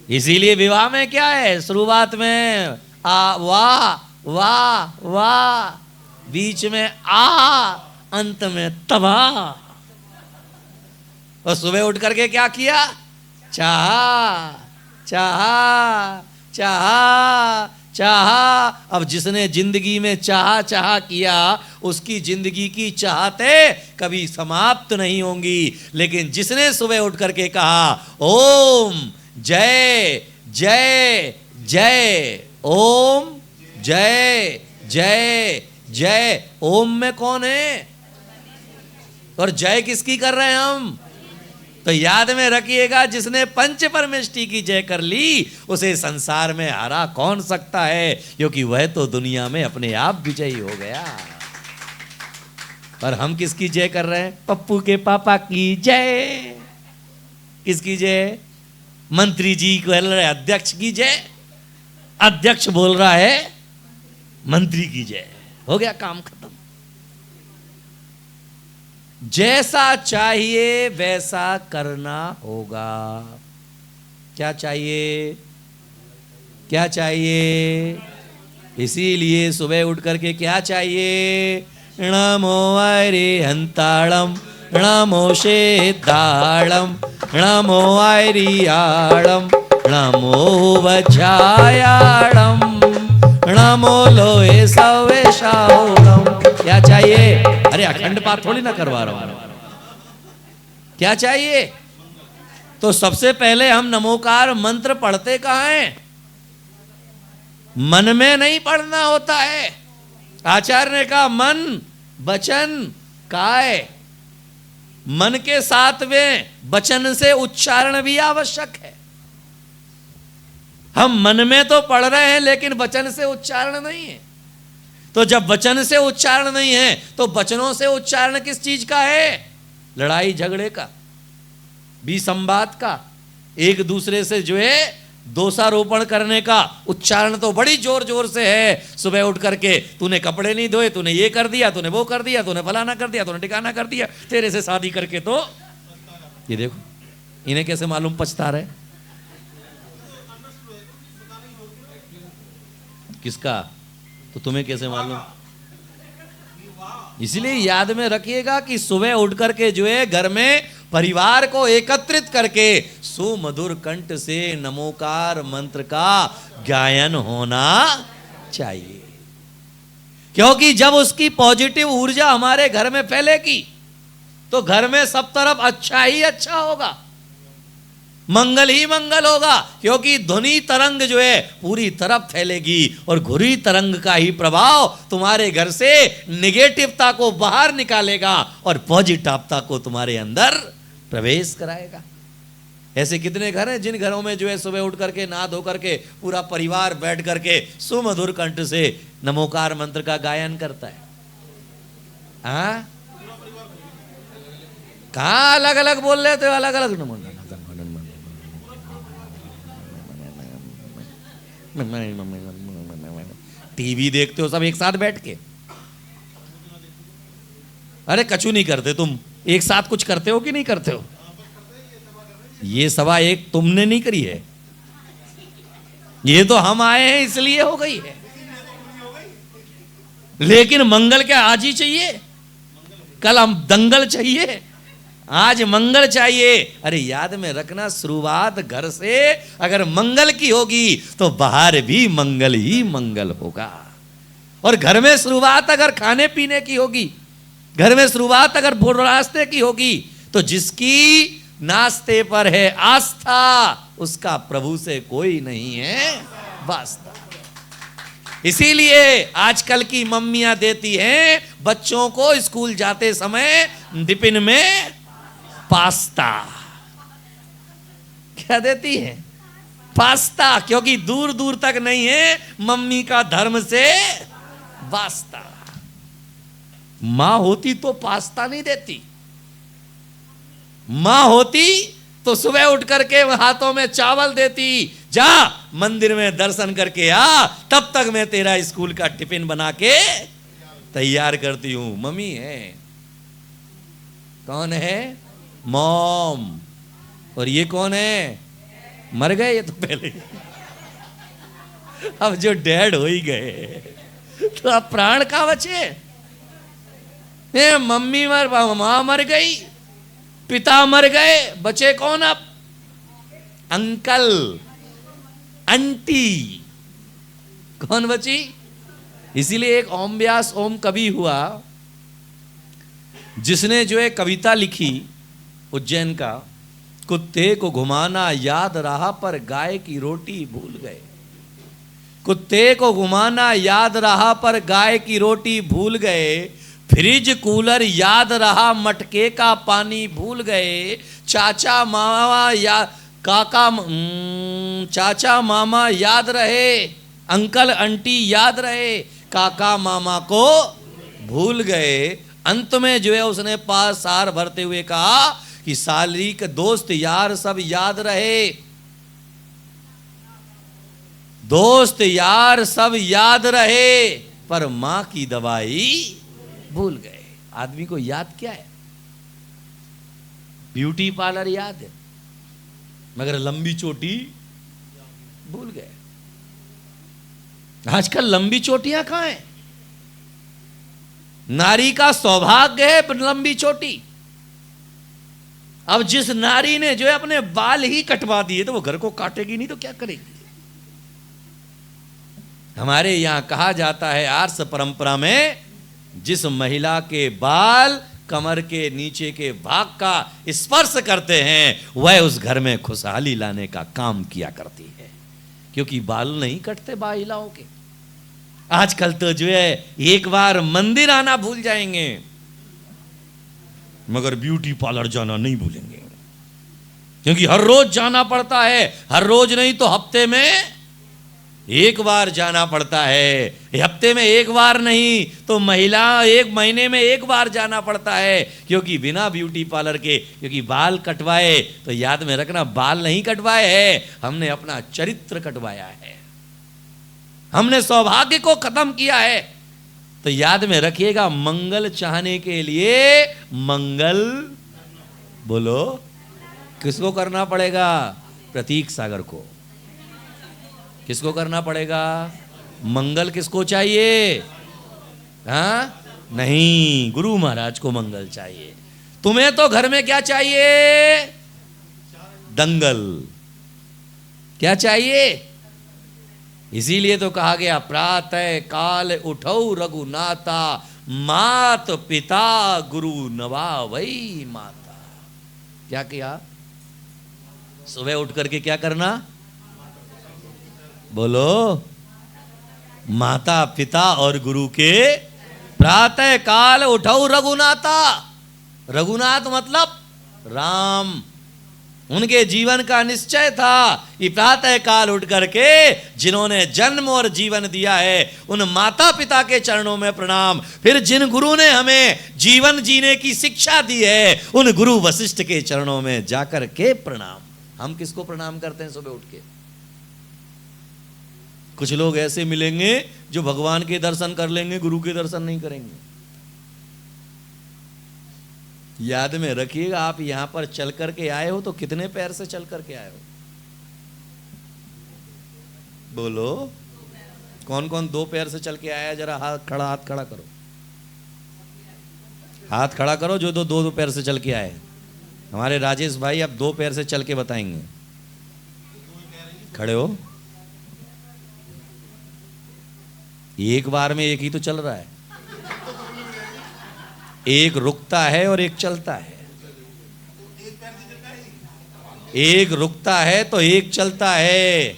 इसीलिए विवाह में क्या है, शुरुआत में आ वाह वाह वाह, बीच में आ, अंत में तबाह। और सुबह उठ करके क्या किया, चाहा चाहा चाहा चाहा। अब जिसने जिंदगी में चाहा चाहा किया उसकी जिंदगी की चाहते कभी समाप्त नहीं होंगी। लेकिन जिसने सुबह उठ करके कहा ओम जय जय जय, ओम जय जय जय, ओम में कौन है और जय किसकी कर रहे हैं हम, तो याद में रखिएगा जिसने पंच परमेष्टि की जय कर ली उसे संसार में हरा कौन सकता है, क्योंकि वह तो दुनिया में अपने आप विजयी हो गया। पर हम किसकी जय कर रहे हैं, पप्पू के पापा की जय। किसकी जय, मंत्री जी को अध्यक्ष की जय, अध्यक्ष बोल रहा है मंत्री की जय, हो गया काम खत्म। जैसा चाहिए वैसा करना होगा। क्या चाहिए, क्या चाहिए, इसीलिए सुबह उठ करके क्या चाहिए, नमो अरिहंताणम नमो शेदाणम नमो अरियाणम नमो वज्रायाणम नमो लोहे सवेशाओणम। क्या चाहिए, अरे अखंड पाठ थोड़ी ना करवा रहा हूं, क्या चाहिए, तो सबसे पहले हम नमोकार मंत्र पढ़ते कहां हैं, मन में नहीं पढ़ना होता है। आचार्य ने कहा मन वचन काय, मन के साथ में वचन से उच्चारण भी आवश्यक है। हम मन में तो पढ़ रहे हैं लेकिन वचन से उच्चारण नहीं है। तो जब वचन से उच्चारण नहीं है तो वचनों से उच्चारण किस चीज का है, लड़ाई झगड़े का, विसंवाद का, एक दूसरे से जो है दोषारोपण करने का उच्चारण तो बड़ी जोर जोर से है। सुबह उठ करके तूने कपड़े नहीं धोए, तूने ये कर दिया, तूने वो कर दिया, तूने फलाना कर दिया, तूने ठिकाना कर दिया, तेरे से शादी करके तो ये देखो, इन्हें कैसे मालूम पछता रहे, किसका, तो तुम्हें कैसे मालूम। इसलिए याद में रखिएगा कि सुबह उठ करके जो है घर में परिवार को एकत्रित करके सुमधुर कंठ से नमोकार मंत्र का गायन होना चाहिए, क्योंकि जब उसकी पॉजिटिव ऊर्जा हमारे घर में फैलेगी तो घर में सब तरफ अच्छा ही अच्छा होगा, मंगल ही मंगल होगा। क्योंकि ध्वनि तरंग जो है पूरी तरफ फैलेगी और घुरी तरंग का ही प्रभाव तुम्हारे घर से निगेटिवता को बाहर निकालेगा और पॉजिटिवता को तुम्हारे अंदर प्रवेश कराएगा। ऐसे कितने घर हैं जिन घरों में जो है सुबह उठ करके नहा धो करके पूरा परिवार बैठ करके सुमधुर कंठ से नमोकार मंत्र का गायन करता है। हाँ, कहाँ अलग अलग बोल रहे थे, अलग अलग नमो टीवी देखते हो सब एक साथ बैठ के, अरे कछु नहीं करते तुम, एक साथ कुछ करते हो कि नहीं करते हो, ये सभा एक तुमने नहीं करी है, ये तो हम आए हैं इसलिए हो गई है। लेकिन मंगल क्या आज ही चाहिए, कल हम दंगल चाहिए, आज मंगल चाहिए। अरे याद में रखना, शुरुआत घर से अगर मंगल की होगी तो बाहर भी मंगल ही मंगल होगा। और घर में शुरुआत अगर खाने पीने की होगी, घर में शुरुआत अगर रास्ते की होगी, तो जिसकी नाश्ते पर है आस्था उसका प्रभु से कोई नहीं है वास्ता। इसीलिए आजकल की मम्मियां देती हैं बच्चों को स्कूल जाते समय टिफिन में पास्ता। क्या देती है, पास्ता, क्योंकि दूर दूर तक नहीं है मम्मी का धर्म से वास्ता। मां होती तो पास्ता नहीं देती, मां होती तो सुबह उठ करके हाथों में चावल देती, जा मंदिर में दर्शन करके आ, तब तक मैं तेरा स्कूल का टिफिन बना के तैयार करती हूं। मम्मी है। कौन है? मॉम। और ये कौन है? मर गए ये तो पहले। अब जो डैड हो ही गए तो अब प्राण कहां बचे? मम्मी मां मर गई, पिता मर गए, बचे कौन अब? अंकल, आंटी, कौन बची? इसीलिए एक ओम व्यास ओम कवि हुआ, जिसने जो है कविता लिखी उज्जैन का, कुत्ते को घुमाना याद रहा पर गाय की रोटी भूल गए। कुत्ते को घुमाना याद रहा पर गाय की रोटी भूल गए, फ्रिज कूलर याद रहा मटके का पानी भूल गए, चाचा मामा या चाचा मामा याद रहे, अंकल आंटी याद रहे, काका मामा को भूल गए। अंत में जो है उसने पास सार भरते हुए कहा कि साली के दोस्त यार सब याद रहे, दोस्त यार सब याद रहे, पर मां की दवाई भूल गए। आदमी को याद क्या है? ब्यूटी पार्लर याद है, मगर लंबी चोटी भूल गए। आजकल लंबी चोटियां कहां हैं? नारी का सौभाग्य है लंबी चोटी। अब जिस नारी ने जो है अपने बाल ही कटवा दिए तो वो घर को काटेगी नहीं तो क्या करेगी? हमारे यहां कहा जाता है आर्ष परंपरा में, जिस महिला के बाल कमर के नीचे के भाग का स्पर्श करते हैं वह उस घर में खुशहाली लाने का काम किया करती है, क्योंकि बाल नहीं कटते महिलाओं के। आजकल तो जो है एक बार मंदिर आना भूल जाएंगे मगर ब्यूटी पार्लर जाना नहीं भूलेंगे, क्योंकि हर रोज जाना पड़ता है। हर रोज नहीं तो हफ्ते में एक बार जाना पड़ता है। हफ्ते में एक बार नहीं तो महिला एक महीने में एक बार जाना पड़ता है, क्योंकि बिना ब्यूटी पार्लर के, क्योंकि बाल कटवाए तो याद में रखना बाल नहीं कटवाए हैं, हमने अपना चरित्र कटवाया है, हमने सौभाग्य को खत्म किया है। तो याद में रखिएगा, मंगल चाहने के लिए मंगल बोलो किसको करना पड़ेगा? प्रतीक सागर को। किसको करना पड़ेगा? मंगल किसको चाहिए? हाँ नहीं, गुरु महाराज को मंगल चाहिए। तुम्हें तो घर में क्या चाहिए? दंगल। क्या चाहिए? इसीलिए तो कहा गया, प्रातः काल उठौ रघुनाथा, मात पिता गुरु नवावई माता। क्या किया? सुबह उठ करके क्या करना? बोलो, माता पिता और गुरु के प्रातः काल उठौ रघुनाथा। रघुनाथ मतलब राम। उनके जीवन का निश्चय था कि प्रातः काल उठ करके जिन्होंने जन्म और जीवन दिया है उन माता पिता के चरणों में प्रणाम। फिर जिन गुरु ने हमें जीवन जीने की शिक्षा दी है उन गुरु वशिष्ठ के चरणों में जाकर के प्रणाम। हम किसको प्रणाम करते हैं सुबह उठ के? कुछ लोग ऐसे मिलेंगे जो भगवान के दर्शन कर लेंगे, गुरु के दर्शन नहीं करेंगे। याद में रखिएगा, आप यहां पर चल करके आए हो तो कितने पैर से चल करके आए हो? बोलो, कौन कौन दो पैर से चल के आया? जरा हाथ खड़ा करो, हाथ खड़ा करो जो दो पैर से चल के आए। हमारे राजेश भाई अब 2 पैर से चल के बताएंगे। खड़े हो। एक बार में एक ही तो चल रहा है, एक रुकता है और एक चलता है। एक रुकता है तो एक चलता है,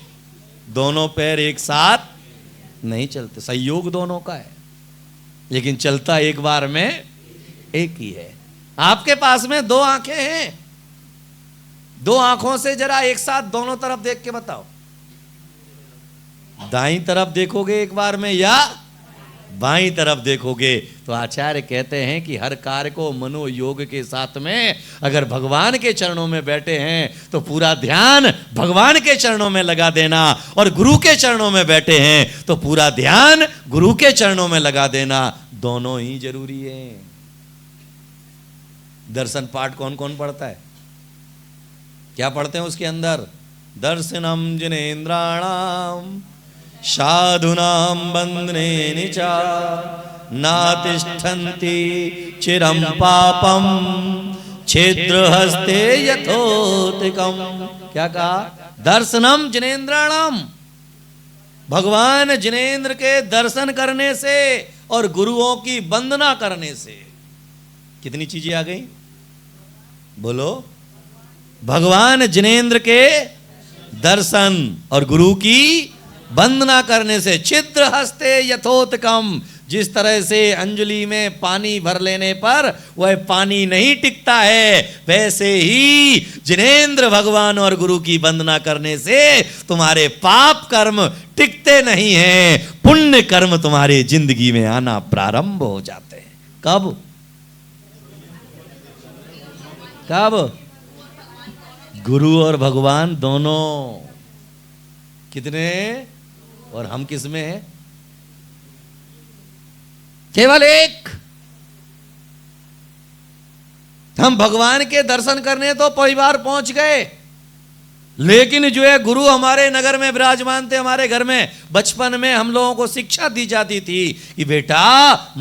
दोनों पैर एक साथ नहीं चलते, संयोग दोनों का है, लेकिन चलता एक बार में एक ही है। आपके पास में 2 आंखें हैं, 2 आंखों से जरा एक साथ दोनों तरफ देख के बताओ, दाईं तरफ देखोगे एक बार में या बाईं तरफ देखोगे तो आचार्य कहते हैं कि हर कार्य को मनोयोग के साथ में अगर भगवान के चरणों में बैठे हैं तो पूरा ध्यान भगवान के चरणों में लगा देना, और गुरु के चरणों में बैठे हैं तो पूरा ध्यान गुरु के चरणों में लगा देना। दोनों ही जरूरी है। दर्शन पाठ कौन कौन पढ़ता है? क्या पढ़ते हैं उसके अंदर? दर्शनम जिनेन्द्राणाम साधुनाम बंदने निचा नातिष्ठन्ति चिरम पापम छिद्र हस्ते यथोतिकम। क्या कहा? दर्शनम जिनेन्द्राणाम, भगवान जिनेन्द्र के दर्शन करने से और गुरुओं की वंदना करने से कितनी चीजें आ गई? बोलो। भगवान जिनेन्द्र के दर्शन और गुरु की वंदना करने से छिद्र हस्ते यथोत्कम। जिस तरह से अंजलि में पानी भर लेने पर वह पानी नहीं टिकता है, वैसे ही जिनेन्द्र भगवान और गुरु की वंदना करने से तुम्हारे पाप कर्म टिकते नहीं हैं, पुण्य कर्म तुम्हारे जिंदगी में आना प्रारंभ हो जाते हैं। कब? कब? गुरु और भगवान दोनों। कितने? और हम किस में हैं? केवल एक। हम भगवान के दर्शन करने तो परिवार पहुंच गए, लेकिन जो है गुरु हमारे नगर में विराजमान थे। हमारे घर में बचपन में हम लोगों को शिक्षा दी जाती थी कि बेटा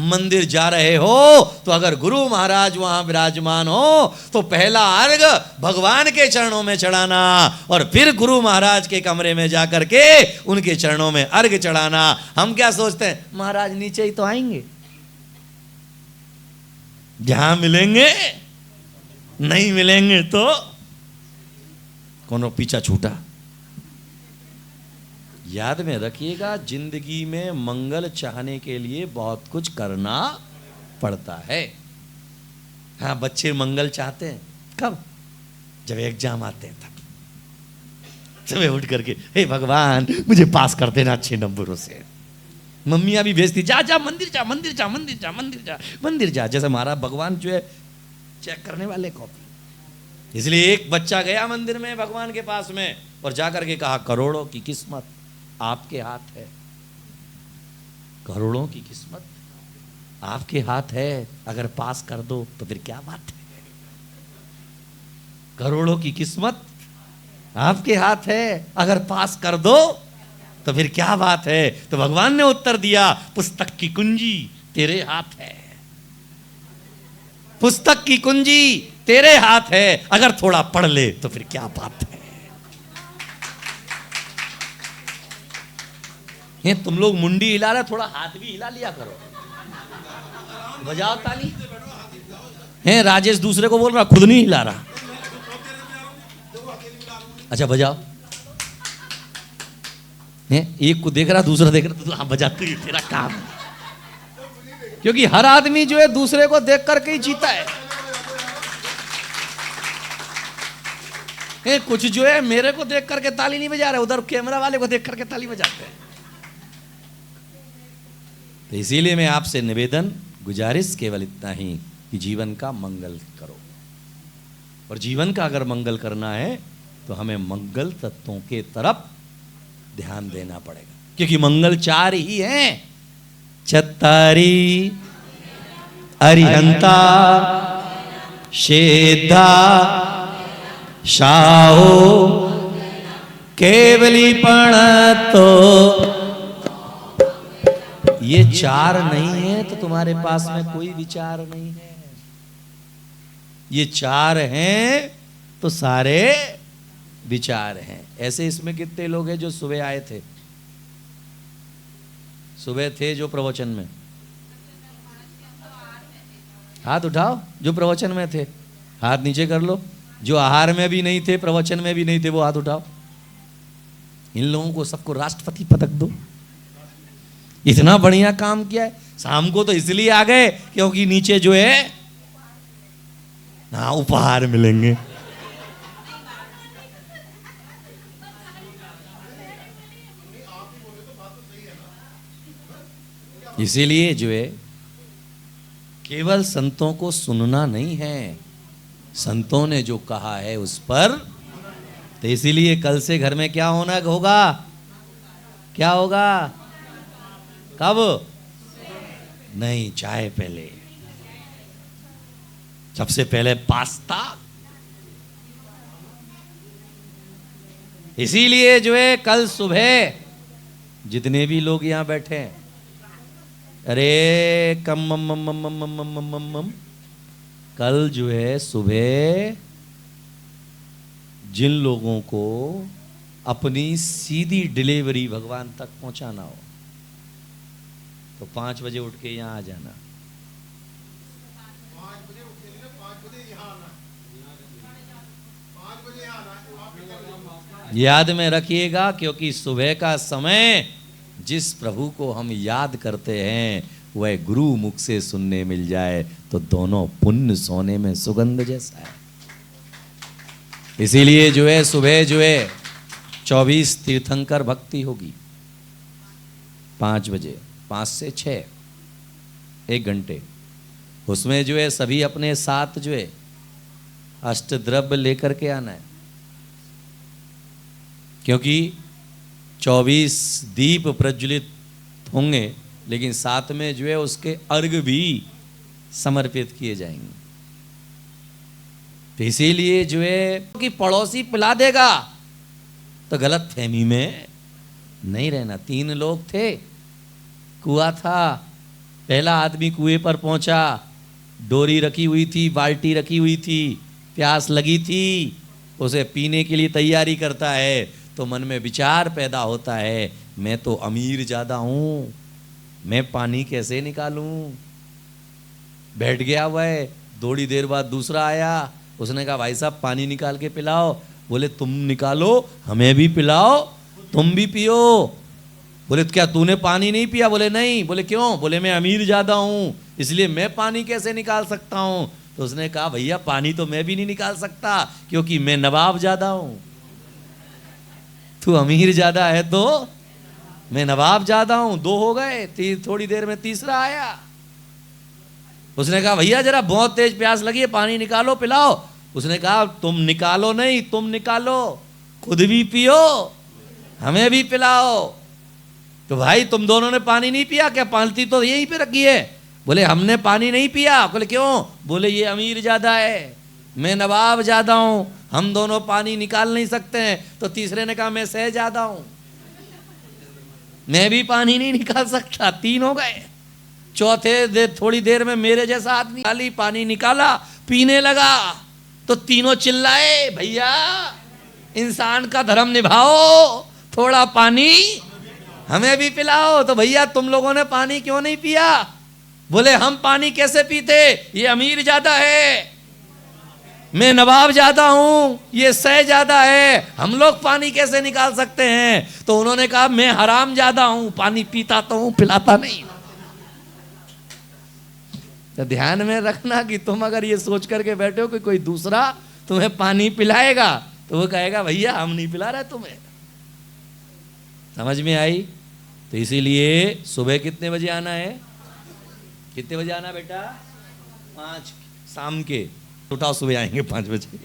मंदिर जा रहे हो तो अगर गुरु महाराज वहां विराजमान हो तो पहला अर्घ भगवान के चरणों में चढ़ाना और फिर गुरु महाराज के कमरे में जाकर के उनके चरणों में अर्घ चढ़ाना। हम क्या सोचते हैं? महाराज नीचे ही तो आएंगे, जहां मिलेंगे, नहीं मिलेंगे तो कौन पीछा छूटा। याद में रखिएगा, जिंदगी में मंगल चाहने के लिए बहुत कुछ करना पड़ता है। हाँ, बच्चे मंगल चाहते हैं कब? जब एग्जाम आते हैं तब सुबह उठ करके हे भगवान मुझे पास कर देना अच्छे नंबरों से। मम्मियां भी भेजती, जा जा मंदिर जा, मंदिर जा, मंदिर जा, मंदिर जा, मंदिर जा। जैसे हमारा भगवान जो है चेक करने वाले कॉपी। इसलिए एक बच्चा गया मंदिर में भगवान के पास में और जाकर के कहा, करोड़ों की किस्मत आपके हाथ है, करोड़ों की किस्मत आपके हाथ है, अगर पास कर दो तो फिर क्या बात है। करोड़ों की किस्मत आपके हाथ है, अगर पास कर दो तो फिर क्या बात है। तो भगवान ने उत्तर दिया, पुस्तक की कुंजी तेरे हाथ है, पुस्तक की कुंजी तेरे हाथ है, अगर थोड़ा पढ़ ले तो फिर क्या बात है। ये तुम लोग मुंडी हिला रहे, थोड़ा हाथ भी हिला लिया करो, बजाओ ताली। हैं राजेश दूसरे को बोल रहा, खुद नहीं हिला रहा। अच्छा बजाओ। हैं एक को देख रहा, दूसरा देख रहा, तो हाँ बजाते ही तेरा काम है। क्योंकि हर आदमी जो है दूसरे को देख करके ही जीता है। कुछ जो है मेरे को देख करके ताली नहीं बजा रहे, उधर कैमरा वाले को देख करके ताली बजाते हैं। तो इसीलिए मैं आपसे निवेदन गुजारिश केवल इतना ही कि जीवन का मंगल करो, और जीवन का अगर मंगल करना है तो हमें मंगल तत्वों के तरफ ध्यान देना पड़ेगा, क्योंकि मंगल चार ही हैं। चत्तारी अरिहंता शेधा शाहो केवलीपण। तो ये चार नहीं है तो तुम्हारे पास में कोई विचार नहीं है। ये चार हैं तो सारे विचार हैं। ऐसे इसमें कितने लोग हैं जो सुबह आए थे? सुबह थे जो प्रवचन में, हाथ उठाओ। जो प्रवचन में थे हाथ नीचे कर लो। जो आहार में भी नहीं थे, प्रवचन में भी नहीं थे, वो हाथ उठाओ। इन लोगों को सबको राष्ट्रपति पदक दो। इतना बढ़िया काम किया है। शाम को तो इसलिए आ गए क्योंकि नीचे जो है हाँ उपहार मिलेंगे। इसीलिए जो है केवल संतों को सुनना नहीं है, संतों ने जो कहा है उस पर। तो इसीलिए कल से घर में क्या होगा? क्या होगा? कब? नहीं, चाय पहले, सबसे पहले पास्ता। इसीलिए जो है कल सुबह जितने भी लोग यहां बैठे हैं, अरे कल जो है सुबह जिन लोगों को अपनी सीधी डिलीवरी भगवान तक पहुंचाना हो तो 5 बजे उठ के यहां आ जाना। याद में रखिएगा, क्योंकि सुबह का समय जिस प्रभु को हम याद करते हैं वह गुरु मुख से सुनने मिल जाए तो दोनों पुण्य सोने में सुगंध जैसा है। इसीलिए जो है सुबह जो है 24 तीर्थंकर भक्ति होगी 5 बजे, 5 से 6, 1 घंटे। उसमें जो है सभी अपने साथ जो है अष्टद्रव्य लेकर के आना है, क्योंकि 24 दीप प्रज्वलित होंगे, लेकिन साथ में जो है उसके अर्घ भी समर्पित किए जाएंगे। तो इसीलिए जो है कि पड़ोसी पिला देगा तो गलत फहमी में नहीं रहना। 3 लोग थे, कुआं था, पहला आदमी कुएं पर पहुंचा, डोरी रखी हुई थी, बाल्टी रखी हुई थी, प्यास लगी थी, उसे पीने के लिए तैयारी करता है तो मन में विचार पैदा होता है, मैं तो अमीर ज्यादा हूं, मैं पानी कैसे निकालूं। बैठ गया हुआ है, थोड़ी देर बाद दूसरा आया, उसने कहा भाई साहब पानी निकाल के पिलाओ। बोले तुम निकालो, हमें भी पिलाओ, तुम भी पियो। बोले क्या तूने पानी नहीं पिया? बोले नहीं। बोले क्यों? बोले मैं अमीर ज्यादा हूं इसलिए मैं पानी कैसे निकाल सकता हूं। तो उसने कहा भैया पानी तो मैं भी नहीं निकाल सकता क्योंकि मैं नवाब ज्यादा हूं। तू अमीर ज्यादा है तो मैं नवाब ज्यादा हूं। 2 हो गए, थोड़ी देर में तीसरा आया, उसने कहा भैया जरा बहुत तेज प्यास लगी है, पानी निकालो पिलाओ। उसने कहा तुम निकालो नहीं, तुम निकालो, खुद भी पियो, हमें भी पिलाओ। तो भाई तुम दोनों ने पानी नहीं पिया क्या? पालती तो यहीं पे रखी है। बोले हमने पानी नहीं पिया। बोले क्यों? बोले ये अमीर ज्यादा है, मैं नवाब ज्यादा हूं, हम दोनों पानी निकाल नहीं सकते हैं। तो तीसरे ने कहा मैं सह ज्यादा हूं, मैं भी पानी नहीं निकाल सकता। 3 हो गए। चौथे थोड़ी देर में मेरे जैसा आदमी खाली पानी निकाला, पीने लगा, तो तीनों चिल्लाए भैया इंसान का धर्म निभाओ, थोड़ा पानी हमें भी पिलाओ। तो भैया तुम लोगों ने पानी क्यों नहीं पिया? बोले हम पानी कैसे पीते, ये अमीर ज्यादा है, मैं नवाब ज्यादा हूं, ये सह ज्यादा है, हम लोग पानी कैसे निकाल सकते हैं। तो उन्होंने कहा मैं हराम ज्यादा हूं, पानी पीता तो हूं, पिलाता नहीं। तो ध्यान में रखना कि तुम अगर ये सोच करके बैठे हो कि कोई दूसरा तुम्हें पानी पिलाएगा तो वो कहेगा भैया हम नहीं पिला रहे तुम्हें। समझ में आई? तो इसीलिए सुबह कितने बजे आना है? कितने बजे आना बेटा? 5 शाम के। उठाओ सुबह आएंगे 5 बजे।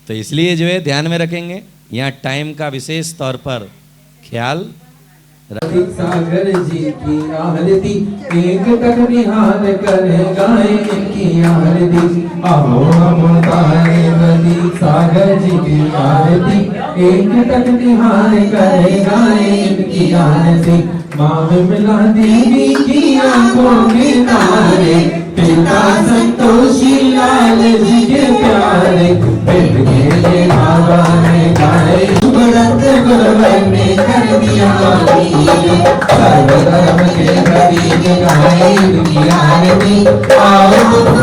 तो इसलिए जो है ध्यान में रखेंगे, यहाँ टाइम का विशेष तौर पर ख्याल। सागर जी की आरती एक टक निहार कर गाए इनकी आरती। आओ हम तारे नदी सागर जी की आरती एक टक निहार कर गाए इनकी आरती। माँ विमला देवी की आंखों के तारे, पिता संतोषी लाल जी के प्यारे, पेट के बाबा ने गाए व्रत गुरुवर ने कर दिया सर्वधर्म के प्रतीक गाए इनकी आरती। आओ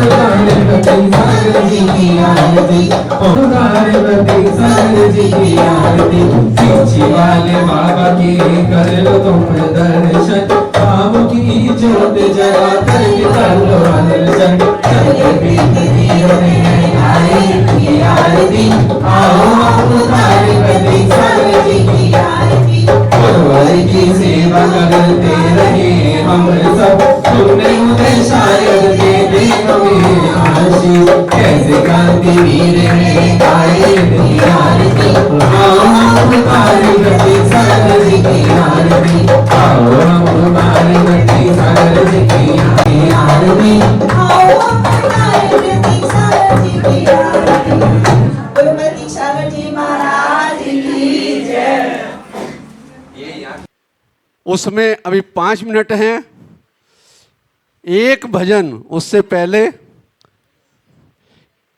पार्वती सागर जी की आरती, पार्वती सागर जी की आरती। पीछे वाले बाबा की कर लो तुम दर्शन, काम की ज्योत जला कर कर लो दर्शन। आरती आओ पार्वती सागर जी की आरती। उसमें अभी 5 मिनट हैं। एक भजन उससे पहले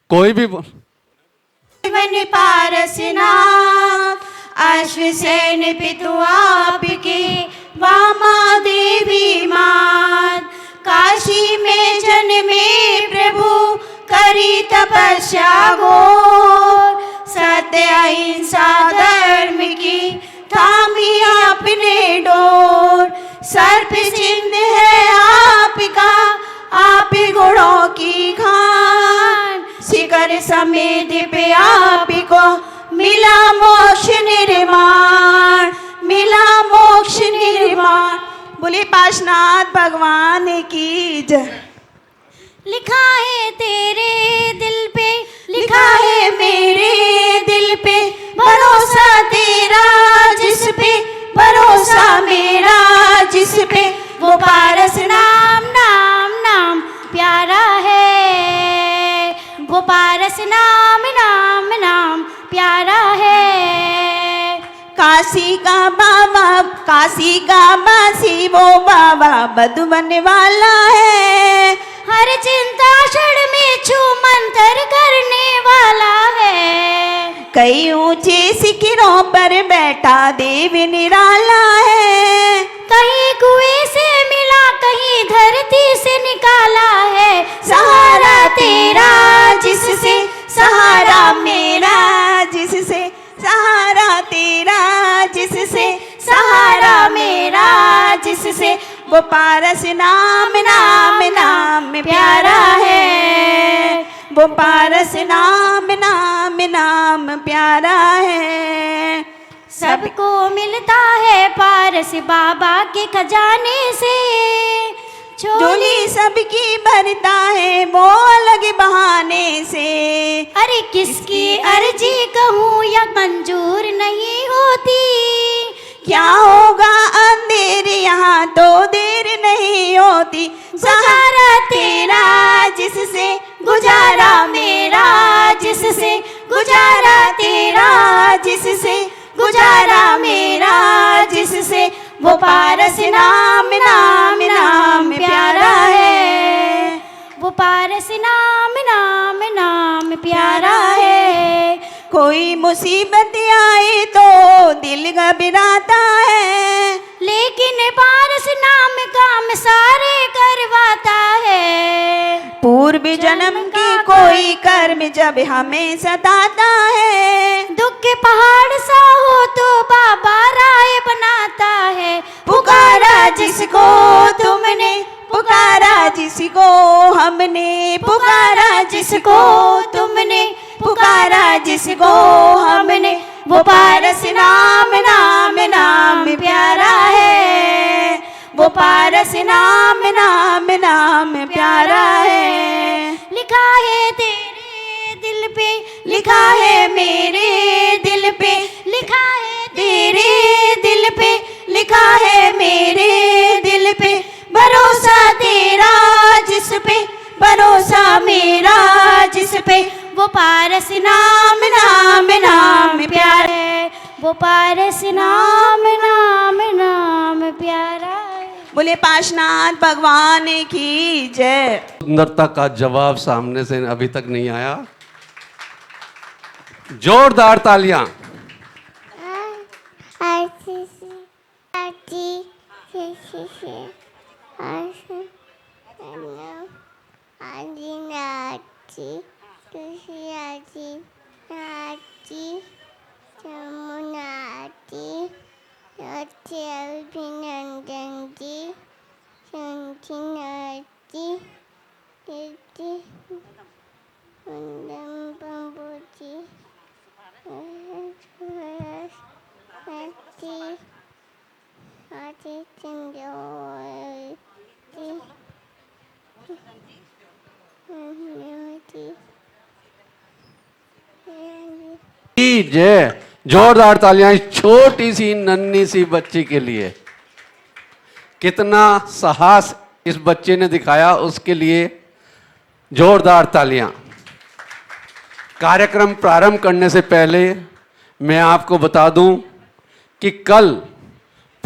कोई भी जीवन पारसनाथ अश्वसेन पितु आपके वामा देवी मात काशी में जन्मे प्रभु करी तपस्या घोर सत्य अहिंसा धर्म की थामी आपने डोर सर्प चिन्ह है आपका आप गुणों की खान शिखर समेत पे आपको मिला मोक्ष निर्माण मिला मोक्ष निर्माण। बोले पाशनाथ भगवान की जय। लिखा है तेरे दिल पे लिखा है मेरे दिल पे भरोसा तेरा जिस पे भरोसा मेरा जिस पे वो पारस नाम नाम नाम प्यारा है वो पारस नाम नाम नाम प्यारा है। काशी का बासी वो बाबा बधुवन वाला है हर चिंता क्षण में छू मंतर करने वाला है कई ऊंचे शिखरों पर बैठा देव निराला है कहीं कुएं से मिला कहीं धरती से निकाला है सहारा तेरा जिससे सहारा मेरा जिससे सहारा तेरा जिससे सहारा मेरा जिससे वो पारस नाम नाम नाम प्यारा है वो पारस नाम नाम नाम प्यारा है। सबको मिलता है पारस बाबा के खजाने से झोली सबकी भरता है वो अलग बहाने से अरे किसकी अर्जी कहूँ या मंजूर नहीं होती क्या होगा अंधेर यहाँ तो देर नहीं होती सहारा तेरा जिससे गुजारा मेरा जिससे गुजारा तेरा जिससे गुजारा मेरा जिससे वो पारस नाम नाम नाम प्यारा है वो पारस नाम नाम नाम प्यारा है। कोई मुसीबत आए तो दिल घबराता है लेकिन पारस नाम काम सारे करवाता है पूर्व जन्म के कोई कर्म जब हमें सताता है दुख के पहाड़ सा हो तो बाबा राय बनाता है पुकारा जिसको तुमने पुकारा जिसको हमने पुकारा जिसको तुमने पुकारा जिसको हमने वो पारस नाम नाम नाम प्यारा है वो पारस नाम नाम नाम प्यारा है। लिखा है तेरे दिल पे लिखा है मेरे दिल पे लिखा है तेरे दिल पे लिखा है मेरे दिल पे भरोसा तेरा जिस पे भरोसा मेरा जिस पे वो पारस नाम नाम नाम प्यारा है वो पारस नाम नाम नाम प्यारा है। बोले पाशनाथ भगवान की जय। सुंदरता का जवाब सामने से अभी तक नहीं आया। जोरदार तालियां। अभिनंदन जी संचिनाजी बम्बू जी जय। जोरदार तालियां इस छोटी सी नन्ही सी बच्ची के लिए। कितना साहस इस बच्चे ने दिखाया उसके लिए जोरदार तालियां। कार्यक्रम प्रारंभ करने से पहले मैं आपको बता दूं कि कल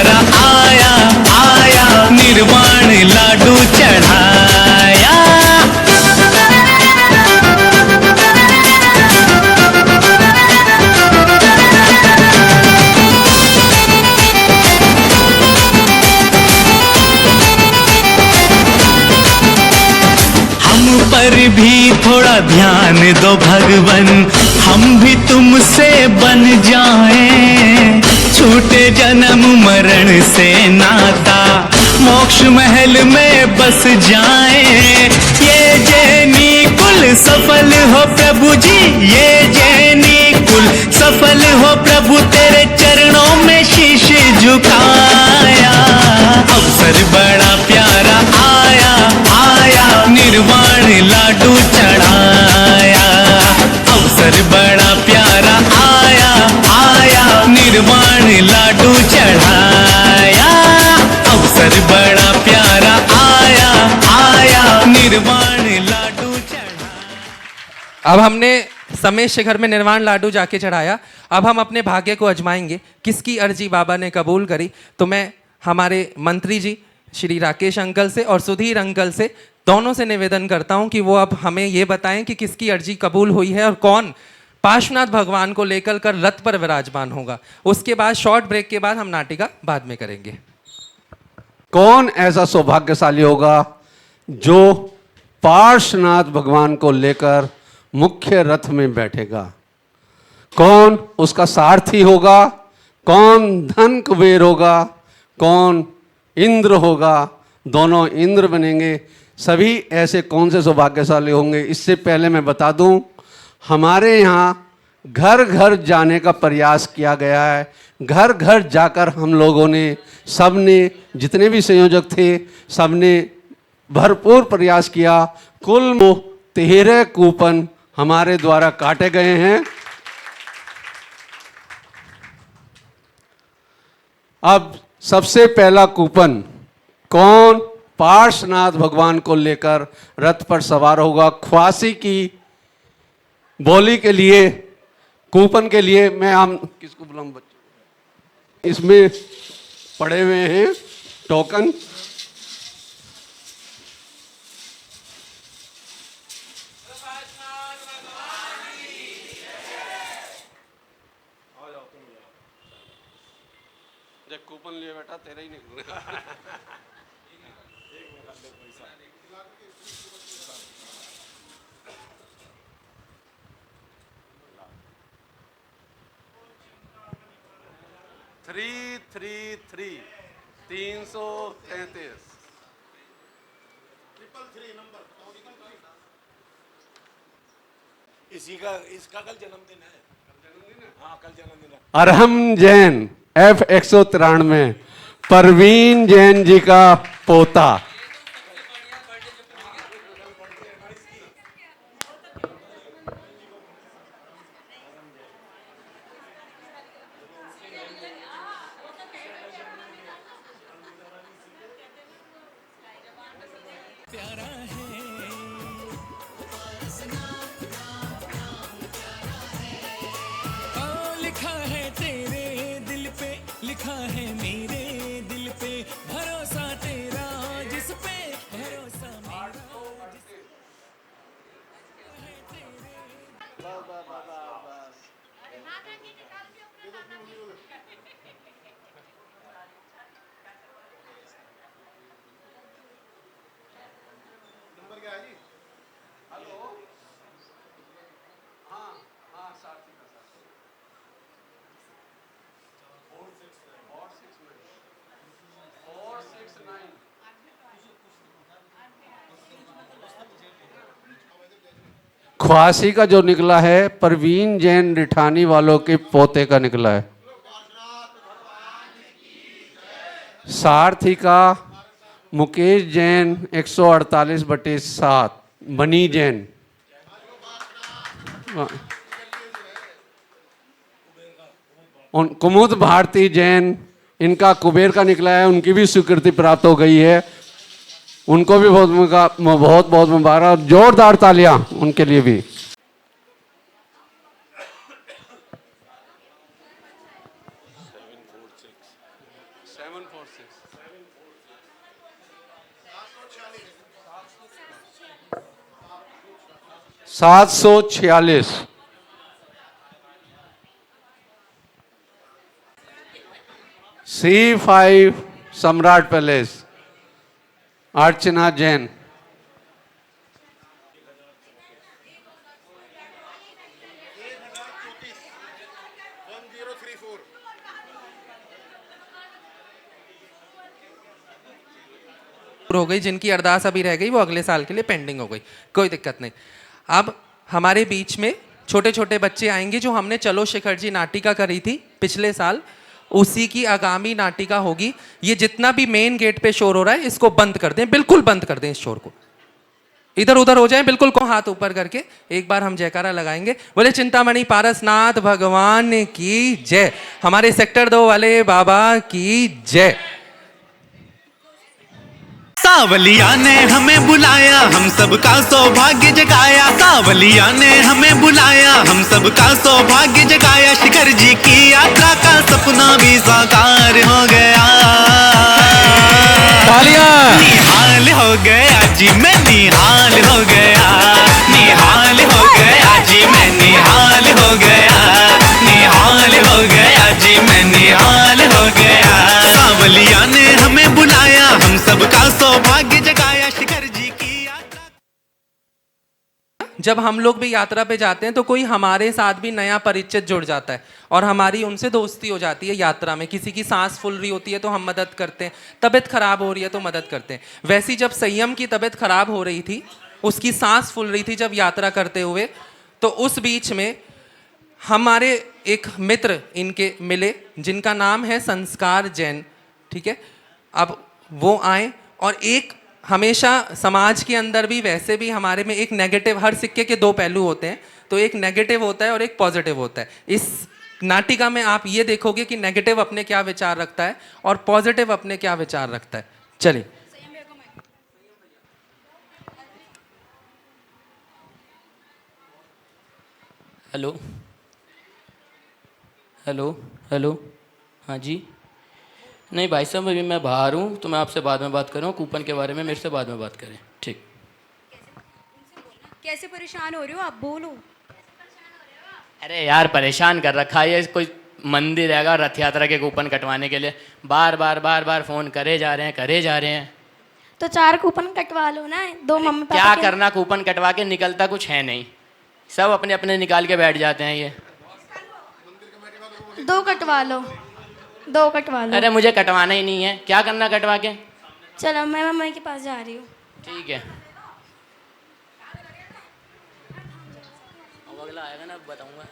प्यारा आया आया, निर्वाण लाडू चढ़ाया। पर भी थोड़ा ध्यान दो भगवन, हम भी तुमसे बन जाएं, छूटे जन्म मरण से नाता, मोक्ष महल में बस जाएं। ये जैनी कुल सफल हो प्रभु जी, ये जैनी कुल सफल हो प्रभु, तेरे चरणों में शीश झुकाया। अवसर बड़ा प्यारा आया आया, निर्वाण लाडू चढ़ाया। अवसर बड़ा प्यारा निर्वाण लाडू चढ़ाया, अवसर बड़ा प्यारा आया आया, निर्वाण लाडू चढ़ाया। अब हमने समय शिखर में निर्वाण लाडू जाके चढ़ाया, अब हम अपने भाग्य को आजमाएंगे किसकी अर्जी बाबा ने कबूल करी। तो मैं हमारे मंत्री जी श्री राकेश अंकल से और सुधीर अंकल से, दोनों से निवेदन करता हूं कि वो अब हमें ये बताएं कि किसकी अर्जी कबूल हुई है और कौन पार्श्वनाथ भगवान को लेकर कर रथ पर विराजमान होगा। उसके बाद शॉर्ट ब्रेक के बाद हम नाटिका बाद में करेंगे। कौन ऐसा सौभाग्यशाली होगा जो पार्श्वनाथ भगवान को लेकर मुख्य रथ में बैठेगा? कौन उसका सारथी होगा? कौन धन कुबेर होगा? कौन इंद्र होगा? दोनों इंद्र बनेंगे। सभी ऐसे कौन से सौभाग्यशाली होंगे? इससे पहले मैं बता दूं, हमारे यहाँ घर घर जाने का प्रयास किया गया है। घर घर जाकर हम लोगों ने, सबने, जितने भी संयोजक थे, सबने भरपूर प्रयास किया। कुल 13 कूपन हमारे द्वारा काटे गए हैं। अब सबसे पहला कूपन, कौन पार्श्वनाथ भगवान को लेकर रथ पर सवार होगा? ख्वासी की बोली के लिए, कूपन के लिए मैं हम किसको बुलाऊं? बच्चों इसमें पड़े हुए हैं टोकन। जब कूपन लिए बेटा तेरा ही निकलेगा। थ्री 333 इसका कल जन्मदिन है। हाँ, कल जन्मदिन है। अरहम जैन F 193, परवीन जैन जी का पोता। लिखा है तेरे दिल पे, लिखा है मेरे दिल पे, भरोसा तेरा जिस पे, भरोसा मेरा नंबर क्या है जी? हेलो, हाँ हाँ, साथी का साथ 469। ख्वासी का जो निकला है परवीन जैन रिठानी वालों के पोते का निकला है। सारथी का मुकेश जैन 148/7, मनी जैन। कुमुद भारती जैन, इनका कुबेर का निकला है, उनकी भी स्वीकृति प्राप्त हो गई है। उनको भी बहुत बहुत मुबारक, जोरदार तालियां उनके लिए भी। $746। C5 सम्राट पैलेस, अर्चना जैन। हो गई, जिनकी अरदास अभी रह गई वो अगले साल के लिए पेंडिंग हो गई, कोई दिक्कत नहीं। अब हमारे बीच में छोटे छोटे बच्चे आएंगे जो हमने चलो शिखर जी नाटिका करी थी पिछले साल, उसी की आगामी नाटिका होगी। ये जितना भी मेन गेट पे शोर हो रहा है इसको बंद कर दें, बिल्कुल बंद कर दें इस शोर को। इधर उधर हो जाए बिल्कुल को हाथ ऊपर करके एक बार हम जयकारा लगाएंगे। बोले चिंतामणि पारसनाथ भगवान की जय। हमारे सेक्टर 2 वाले बाबा की जय। सावलिया ने हमें बुलाया, हम सबका सौभाग्य जगाया। सावलिया ने हमें बुलाया, हम सबका सौभाग्य जगाया। शिखर जी की यात्रा का सपना भी साकार हो गया। निहाल हो गया जी मैं, निहाल हो गया। निहाल हो गया जी मैं, निहाल हो गया। निहाल हो गया जी मैं, निहाल हो गया। सावलिया ने हमें बुलाया, हम सबका सौभाग्य जगाया। शिखर जी की यात्रा। जब हम लोग भी यात्रा पे जाते हैं तो कोई हमारे साथ भी नया परिचित जुड़ जाता है और हमारी उनसे दोस्ती हो जाती है यात्रा में। किसी की सांस फूल रही होती है तो हम मदद करते हैं, तबीयत खराब हो रही है तो मदद करते हैं। वैसी जब संयम की तबीयत खराब हो रही थी, उसकी सांस फूल रही थी जब यात्रा करते हुए, तो उस बीच में हमारे एक मित्र इनके मिले जिनका नाम है संस्कार जैन। ठीक है, अब वो आए और एक हमेशा समाज के अंदर भी वैसे भी हमारे में एक नेगेटिव, हर सिक्के के 2 पहलू होते हैं, तो एक नेगेटिव होता है और एक पॉजिटिव होता है। इस नाटिका में आप ये देखोगे कि नेगेटिव अपने क्या विचार रखता है और पॉजिटिव अपने क्या विचार रखता है। चलिए। हेलो हेलो हेलो, हाँ जी। नहीं भाई साहब, अभी मैं बाहर हूँ तो मैं आपसे बाद में बात कर रहा हूँ। कूपन के बारे में मेरे से बाद में बात करें, ठीक। कैसे परेशान हो रहे हो आप, बोलो। अरे यार परेशान कर रखा है, कोई मंदिर रहेगा रथ यात्रा के कूपन कटवाने के लिए बार बार फ़ोन करे जा रहे हैं। तो 4 कूपन कटवा लो ना, 2 मम्मी पापा क्या के। करना, कूपन कटवा के निकलता कुछ है नहीं, सब अपने अपने निकाल के बैठ जाते हैं ये। 2 कटवा लो, 2 कटवा लो। अरे मुझे कटवाना ही नहीं है, क्या करना कटवा के। चलो मैं मम्मी के पास जा रही हूँ। ठीक है, अब अगला आएगा ना बताऊंगा।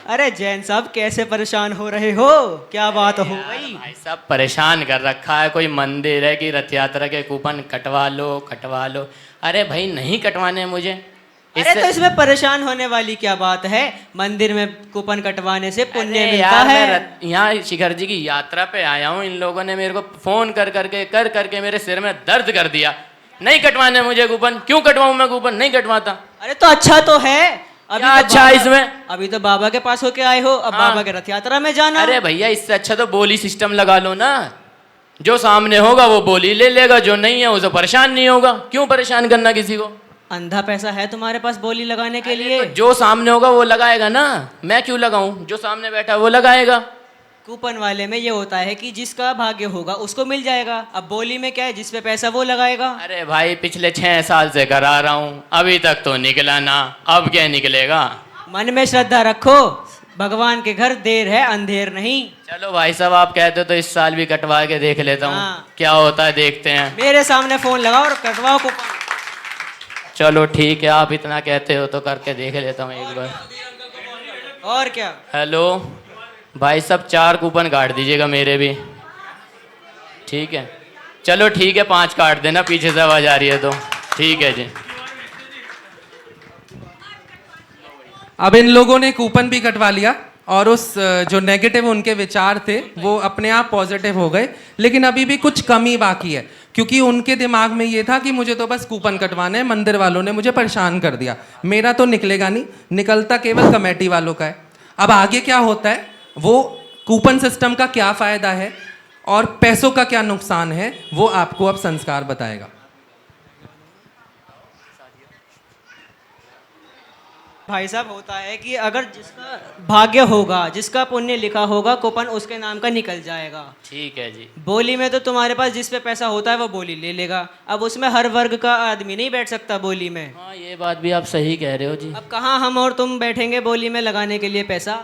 अरे जैन साहब कैसे परेशान हो रहे हो, क्या बात हो गई? भाई साहब परेशान कर रखा है, कोई मंदिर है कि रथ यात्रा के कूपन कटवा लो। अरे भाई नहीं कटवाने मुझे। अरे तो इसमें परेशान होने वाली क्या बात है, मंदिर में कूपन कटवाने से पुण्य मिलता यार है। मैं यहाँ शिखर जी की यात्रा पे आया हूँ, इन लोगों ने मेरे को फोन कर करके मेरे सिर में दर्द कर दिया। नहीं कटवाने मुझे कूपन, क्यों कटवाऊं मैं कूपन, नहीं कटवाता। अरे तो अच्छा तो है, अभी क्या तो अच्छा है इसमें? अभी तो बाबा के पास होके आए हो, अब बाबा के रथ यात्रा में जाना। अरे भैया इससे अच्छा तो बोली सिस्टम लगा लो ना, जो सामने होगा वो बोली ले लेगा, जो नहीं है उसे परेशान नहीं होगा। क्यों परेशान करना किसी को? अंधा पैसा है तुम्हारे पास बोली लगाने के लिए? तो जो सामने होगा वो लगाएगा ना, मैं क्यों लगाऊं, जो सामने बैठा है वो लगाएगा। कूपन वाले में ये होता है कि जिसका भाग्य होगा उसको मिल जाएगा, अब बोली में क्या है, जिस पे पैसा वो लगाएगा। अरे भाई पिछले 6 साल से करा रहा हूँ, अभी तक तो निकला ना, अब क्या निकलेगा। मन में श्रद्धा रखो, भगवान के घर देर है अंधेर नहीं। चलो भाई साहब आप कहते हो तो इस साल भी कटवा के देख लेता हूँ। हाँ। क्या होता है देखते हैं। मेरे सामने फोन लगाओ और कटवाओ कूपन। चलो ठीक है, आप इतना कहते हो तो करके देख लेता हूँ एक बार। और क्या। हेलो भाई साहब 4 कूपन काट दीजिएगा मेरे भी, ठीक है। चलो ठीक है 5 काट देना, पीछे से आवाज आ रही है तो। ठीक है जी। अब इन लोगों ने कूपन भी कटवा लिया और उस जो नेगेटिव उनके विचार थे वो अपने आप पॉजिटिव हो गए, लेकिन अभी भी कुछ कमी बाकी है, क्योंकि उनके दिमाग में ये था कि मुझे तो बस कूपन कटवाने हैं, मंदिर वालों ने मुझे परेशान कर दिया, मेरा तो निकलेगा नहीं, निकलता केवल कमेटी वालों का है। अब आगे क्या होता है, वो कूपन सिस्टम का क्या फ़ायदा है और पैसों का क्या नुकसान है, वो आपको अब संस्कार बताएगा। भाई साहब होता है कि अगर जिसका भाग्य होगा, जिसका पुण्य लिखा होगा, कूपन उसके नाम का निकल जाएगा। ठीक है जी। बोली में तो तुम्हारे पास जिस पे पैसा होता है वो बोली ले लेगा, अब उसमें हर वर्ग का आदमी नहीं बैठ सकता बोली में। हाँ ये बात भी आप सही कह रहे हो जी। अब कहाँ हम और तुम बैठेंगे बोली में लगाने के लिए पैसा।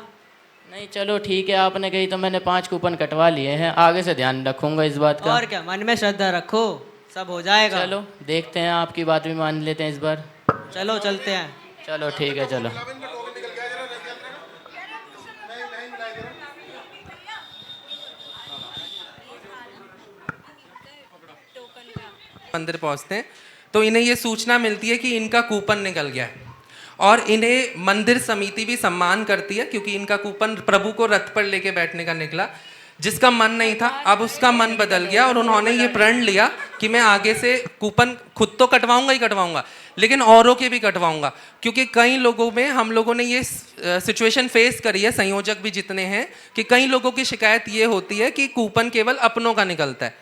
नहीं चलो ठीक है, आपने कही तो मैंने 5 कूपन कटवा लिए हैं, आगे से ध्यान रखूंगा इस बात का। और क्या, मन में श्रद्धा रखो, सब हो जाएगा। चलो देखते हैं, आपकी बात भी मान लेते हैं इस बार। चलो चलते हैं। चलो ठीक है चलो। मंदिर पहुंचते हैं तो इन्हें ये सूचना मिलती है कि इनका कूपन निकल गया है, और इन्हें मंदिर समिति भी सम्मान करती है क्योंकि इनका कूपन प्रभु को रथ पर लेके बैठने का निकला। जिसका मन नहीं था अब उसका मन बदल गया और उन्होंने ये प्रण लिया कि मैं आगे से कूपन खुद तो कटवाऊंगा ही कटवाऊंगा, लेकिन औरों के भी कटवाऊंगा, क्योंकि कई लोगों में हम लोगों ने ये सिचुएशन फेस करी है, संयोजक भी जितने हैं, कि कई लोगों की शिकायत ये होती है कि कूपन केवल अपनों का निकलता है।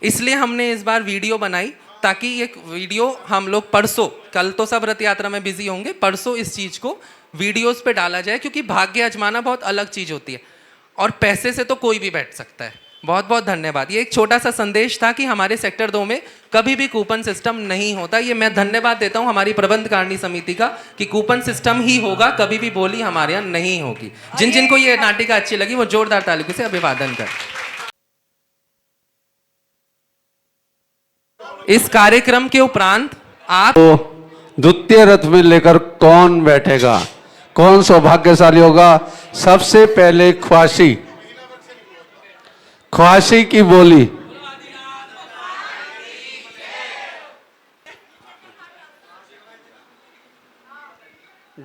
इसलिए हमने इस बार वीडियो बनाई ताकि ये वीडियो हम लोग परसों, कल तो सब रथ यात्रा में बिजी होंगे, परसों इस चीज़ को वीडियोस पे डाला जाए, क्योंकि भाग्य आजमाना बहुत अलग चीज़ होती है और पैसे से तो कोई भी बैठ सकता है। बहुत बहुत धन्यवाद। ये एक छोटा सा संदेश था कि हमारे सेक्टर 2 में कभी भी कूपन सिस्टम नहीं होता। ये मैं धन्यवाद देता हूँ हमारी प्रबंधकारिणी समिति का कि कूपन सिस्टम ही होगा, कभी भी बोली हमारे यहाँ नहीं होगी। जिन जिनको ये नाटिका अच्छी लगी वो जोरदार तालियों से अभिवादन कर। इस कार्यक्रम के उपरांत आप द्वितीय रथ में लेकर कौन बैठेगा, कौन सौभाग्यशाली होगा? सबसे पहले ख्वाशी की बोली।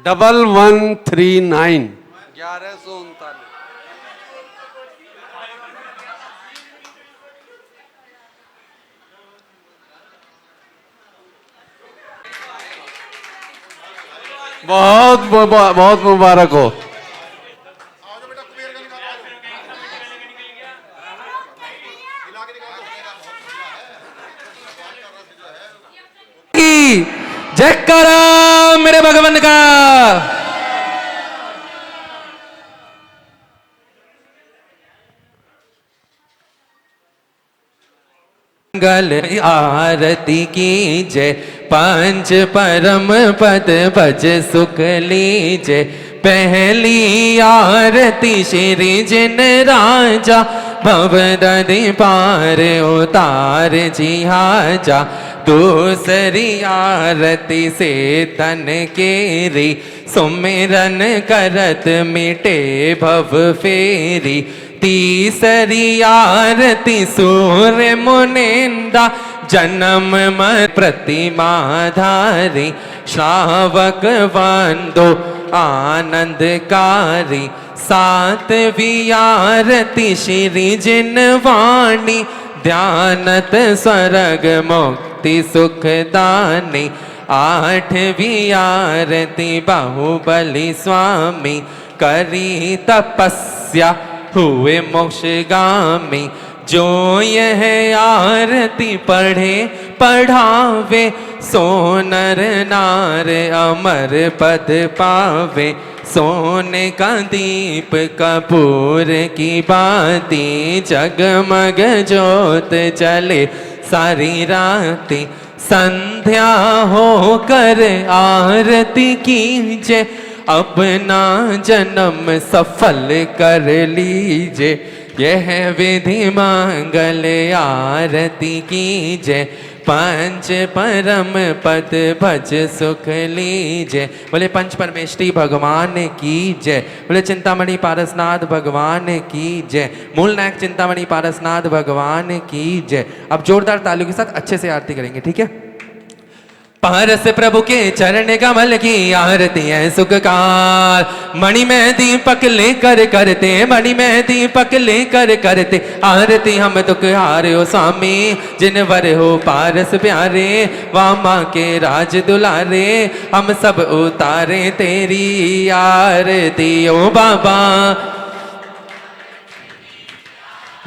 डबल 139 1139। बहुत बहुत मुबारक हो। जयकारा मेरे भगवान का। मंगल आरती की जय, पंच परम पद भज सुख लीजय। पहली आरती श्री जिन राजा, भवदधि पार उतार जी हाजा। दूसरी आरती से तन केरी, सुमिरन करत मिटे भव फेरी। तीसरी आरती सूर्य मुनिंदा, जन्म मर प्रतिमा धारी। श्रावक वंदो आनंदकारी। सातवीं आरती श्री जिन वाणी, ध्यानत स्वर्ग मुक्ति सुखदानी। आठवीं आरती बाहुबली स्वामी, करी तपस्या हुए मोक्षगामी। जो यह आरती पढ़े पढ़ावे, सोनर नार अमर पद पावे। सोने का दीप कपूर की बाती, जगमग जोत चले सारी राती। संध्या होकर आरती कीजे, अपना जन्म सफल कर लीजे। यह विधि मंगल आरती कीजे, पंच परम पद भज सुख लीजय। बोले पंच परमेष्ठी भगवान की जय। बोले चिंतामणि पारसनाथ भगवान की जय। मूल नायक चिंतामणि पारसनाथ भगवान की जय। अब जोरदार तालियों के साथ अच्छे से आरती करेंगे, ठीक है? पारस प्रभु के चरण कमल की आरती है सुखकार। मणि में दीपक लेकर करते, मणि में दीपक लेकर करते आरती हम दुखहारे हो स्वामी। जिन वर हो पारस प्यारे, वामा के राज दुलारे। हम सब उतारे तेरी आरती ओ बाबा।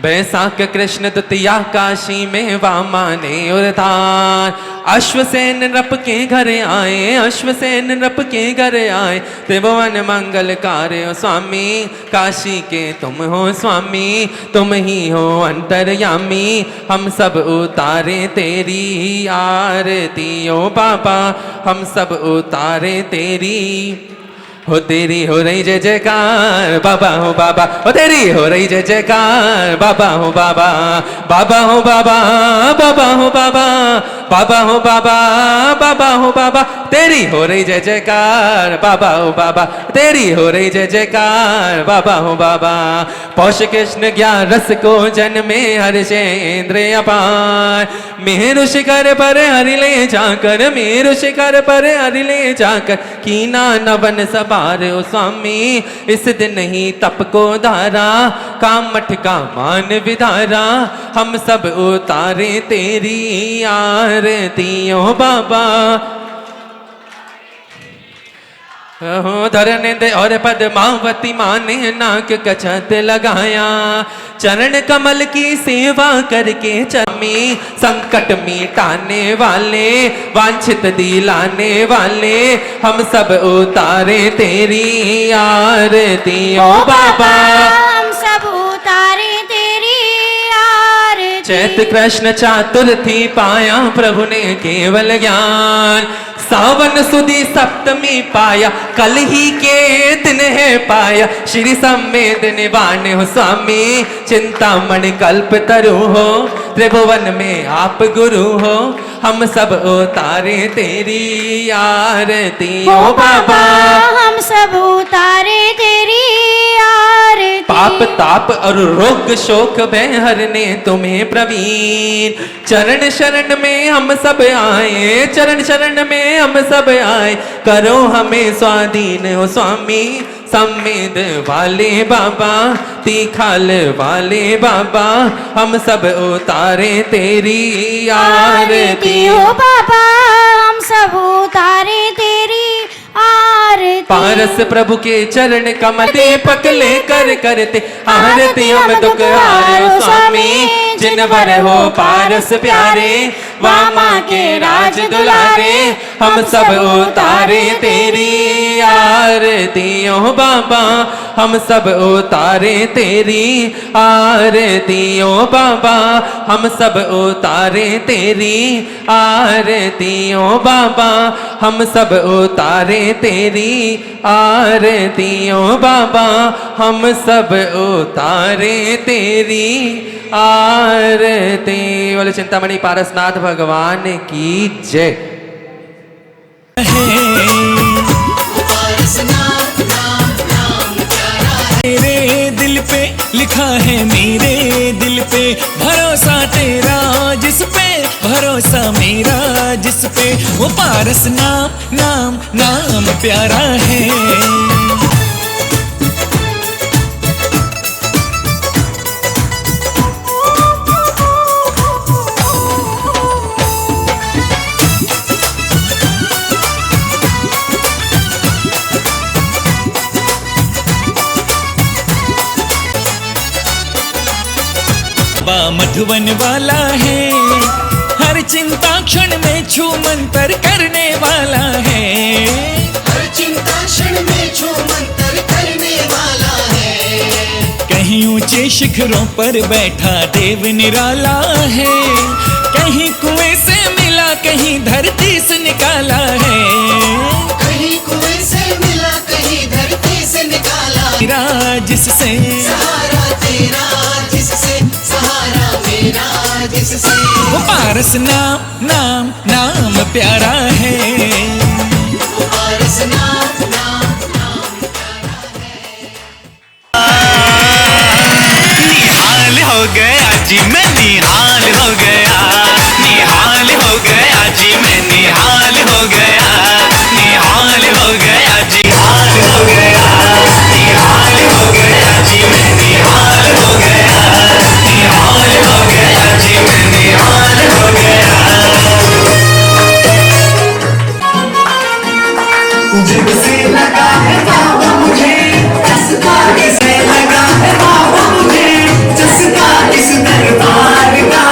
बैसाख कृष्ण द्वितीया, काशी में वामा ने उद्धार। अश्वसेन नृप के घर आए, अश्वसेन नृप के घर आए। त्रिभुवन मंगल कार्य स्वामी, काशी के तुम हो स्वामी। तुम ही हो अंतर्यामी, हम सब उतारे तेरी आरती ओ बाबा। हम सब उतारे तेरी। हो तेरी हो रही जय जयकार बाबा हो बाबा, हो तेरी हो रही जय जयकार बाबा हो बाबा, बाबा हो बाबा, बाबा हो बाबा, बाबा हो बाबा, बाबा हो बाबा, तेरी हो रही जय जयकार बाबा हो बाबा, तेरी हो रही जय जयकार बाबा हो बाबा। पौष कृष्ण ज्ञान रस को जन्मे हर्षेंद्र अपार, मेरु शिखर पर हरि ले जाकर, मेरु शिखर पर हरि ले जाकर, कीना नवन सवार ओ स्वामी, इस दिन ही तप को धारा, कामठ का मान विधारा, हम सब उतारे तेरी आरती ओ बाबा। धरने दे और पद्मावती माँ ने नाक कछत लगाया, चरण कमल की सेवा करके चमी, संकट मिटाने वाले वांछित दिलाने वाले, हम सब उतारे तेरी आरती ओ बाबा, हम सब उतारे तेरी आरती। चैत कृष्ण चातुर्थी पाया प्रभु ने केवल ज्ञान, सावन सुदी सप्तमी पाया, कल ही के दिन है पाया, श्री सम्मेद निवान हो स्वामी, चिंतामणि कल्प तरु हो, त्रिभुवन में आप गुरु हो, हम सब उतारे तेरी आरती ओ बाबा, हम सब उतारे तेरी आरती। पाप ताप और रोग शोक भय हरने तुम्हें प्रवीण, चरण शरण में हम सब आए, चरण शरण में हम सब आए, करो हमें स्वाधीन हो स्वामी, सम्मेद वाले बाबा, तीखाल वाले बाबा, हम सब उतारे तेरी आरती ओ बाबा, हम सब उतारे तेरी आरती। पारस प्रभु के चरण कमल दीपक लेकर करते आरती हम दुख हारो स्वामी, जिन वर हो पारस प्यारे, वामा के राज दुलारे, हम सब उतारे तेरी आरती ओ बाबा, हम सब उतारे तेरी आरती ओ बाबा, हम सब उतारे तेरी आरती ओ बाबा, हम सब उतारे तेरी आरती ओ बाबा, हम सब उतारे तेरी आरती। बोले चिंतामणि पारसनाथ भगवान की जय। मेरे दिल पे लिखा है, मेरे दिल पे भरोसा तेरा, जिस पे भरोसा मेरा, जिस पे वो पारस नाम नाम नाम प्यारा है। मधुवन वाला है, हर चिंता क्षण में छू मंतर करने वाला है, हर चिंता क्षण में छू मंतर करने वाला है। कहीं ऊंचे शिखरों पर बैठा देव निराला है, कहीं कुएं से मिला कहीं धरती से निकाला है, कहीं कुएं से मिला कहीं धरती से निकाला, तेरा जिससे सहारा, तेरा जिससे सहारा मेरा, जिससे वो पारस नाम नाम नाम प्यारा है, वो पारस नाम नाम नाम प्यारा है। निहाल हो गया जी मैं, निहाल हो गया, निहाल हो गया जी मैं, निहाल हो गया, निहाल हो गया जी, निहाल हो गया, निहाल हो गया जी मैं, निहाल हो गया, निहाल हो गया जी मैं, निहाल हो गया। जब से लगा है बाबा मुझे चस्का, से लगा है बाबा मुझे चस्का इस दरबार का।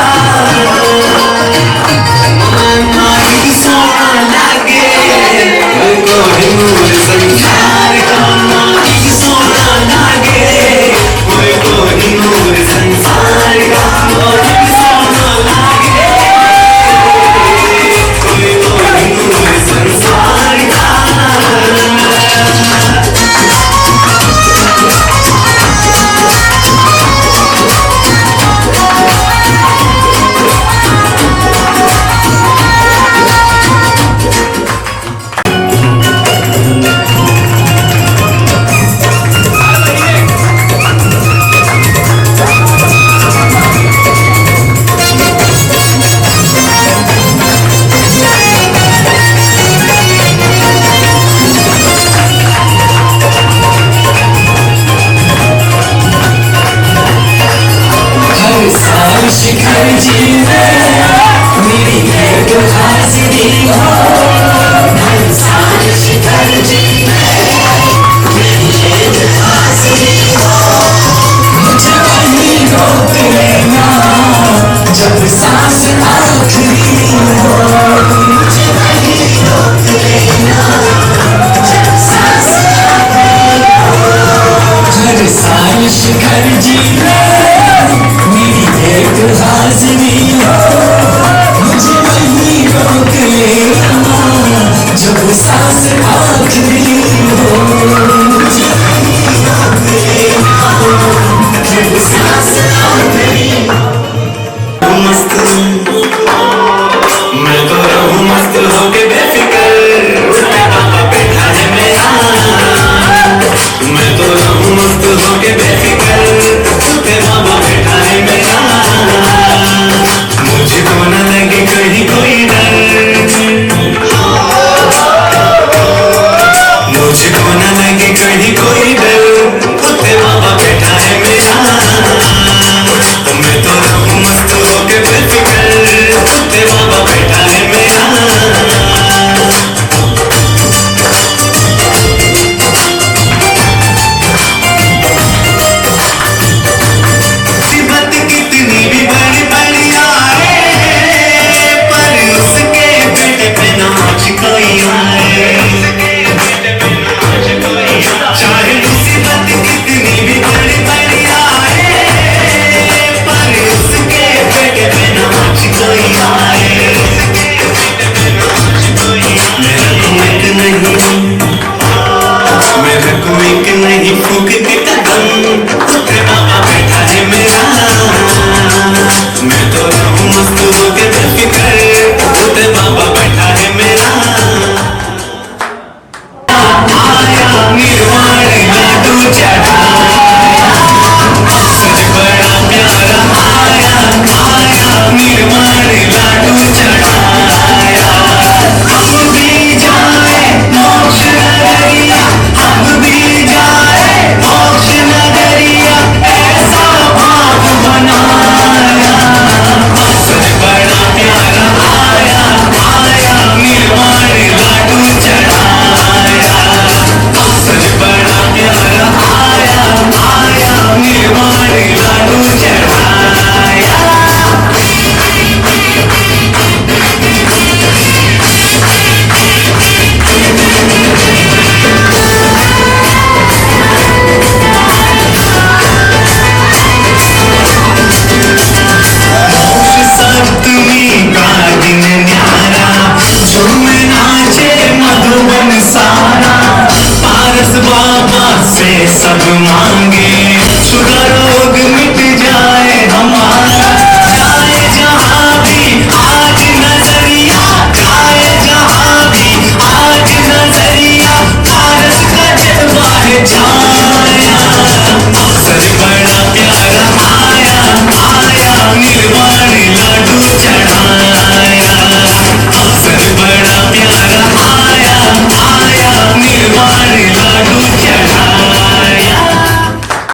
बाबा से सब मांगे, शुगर रोग मिट जाए,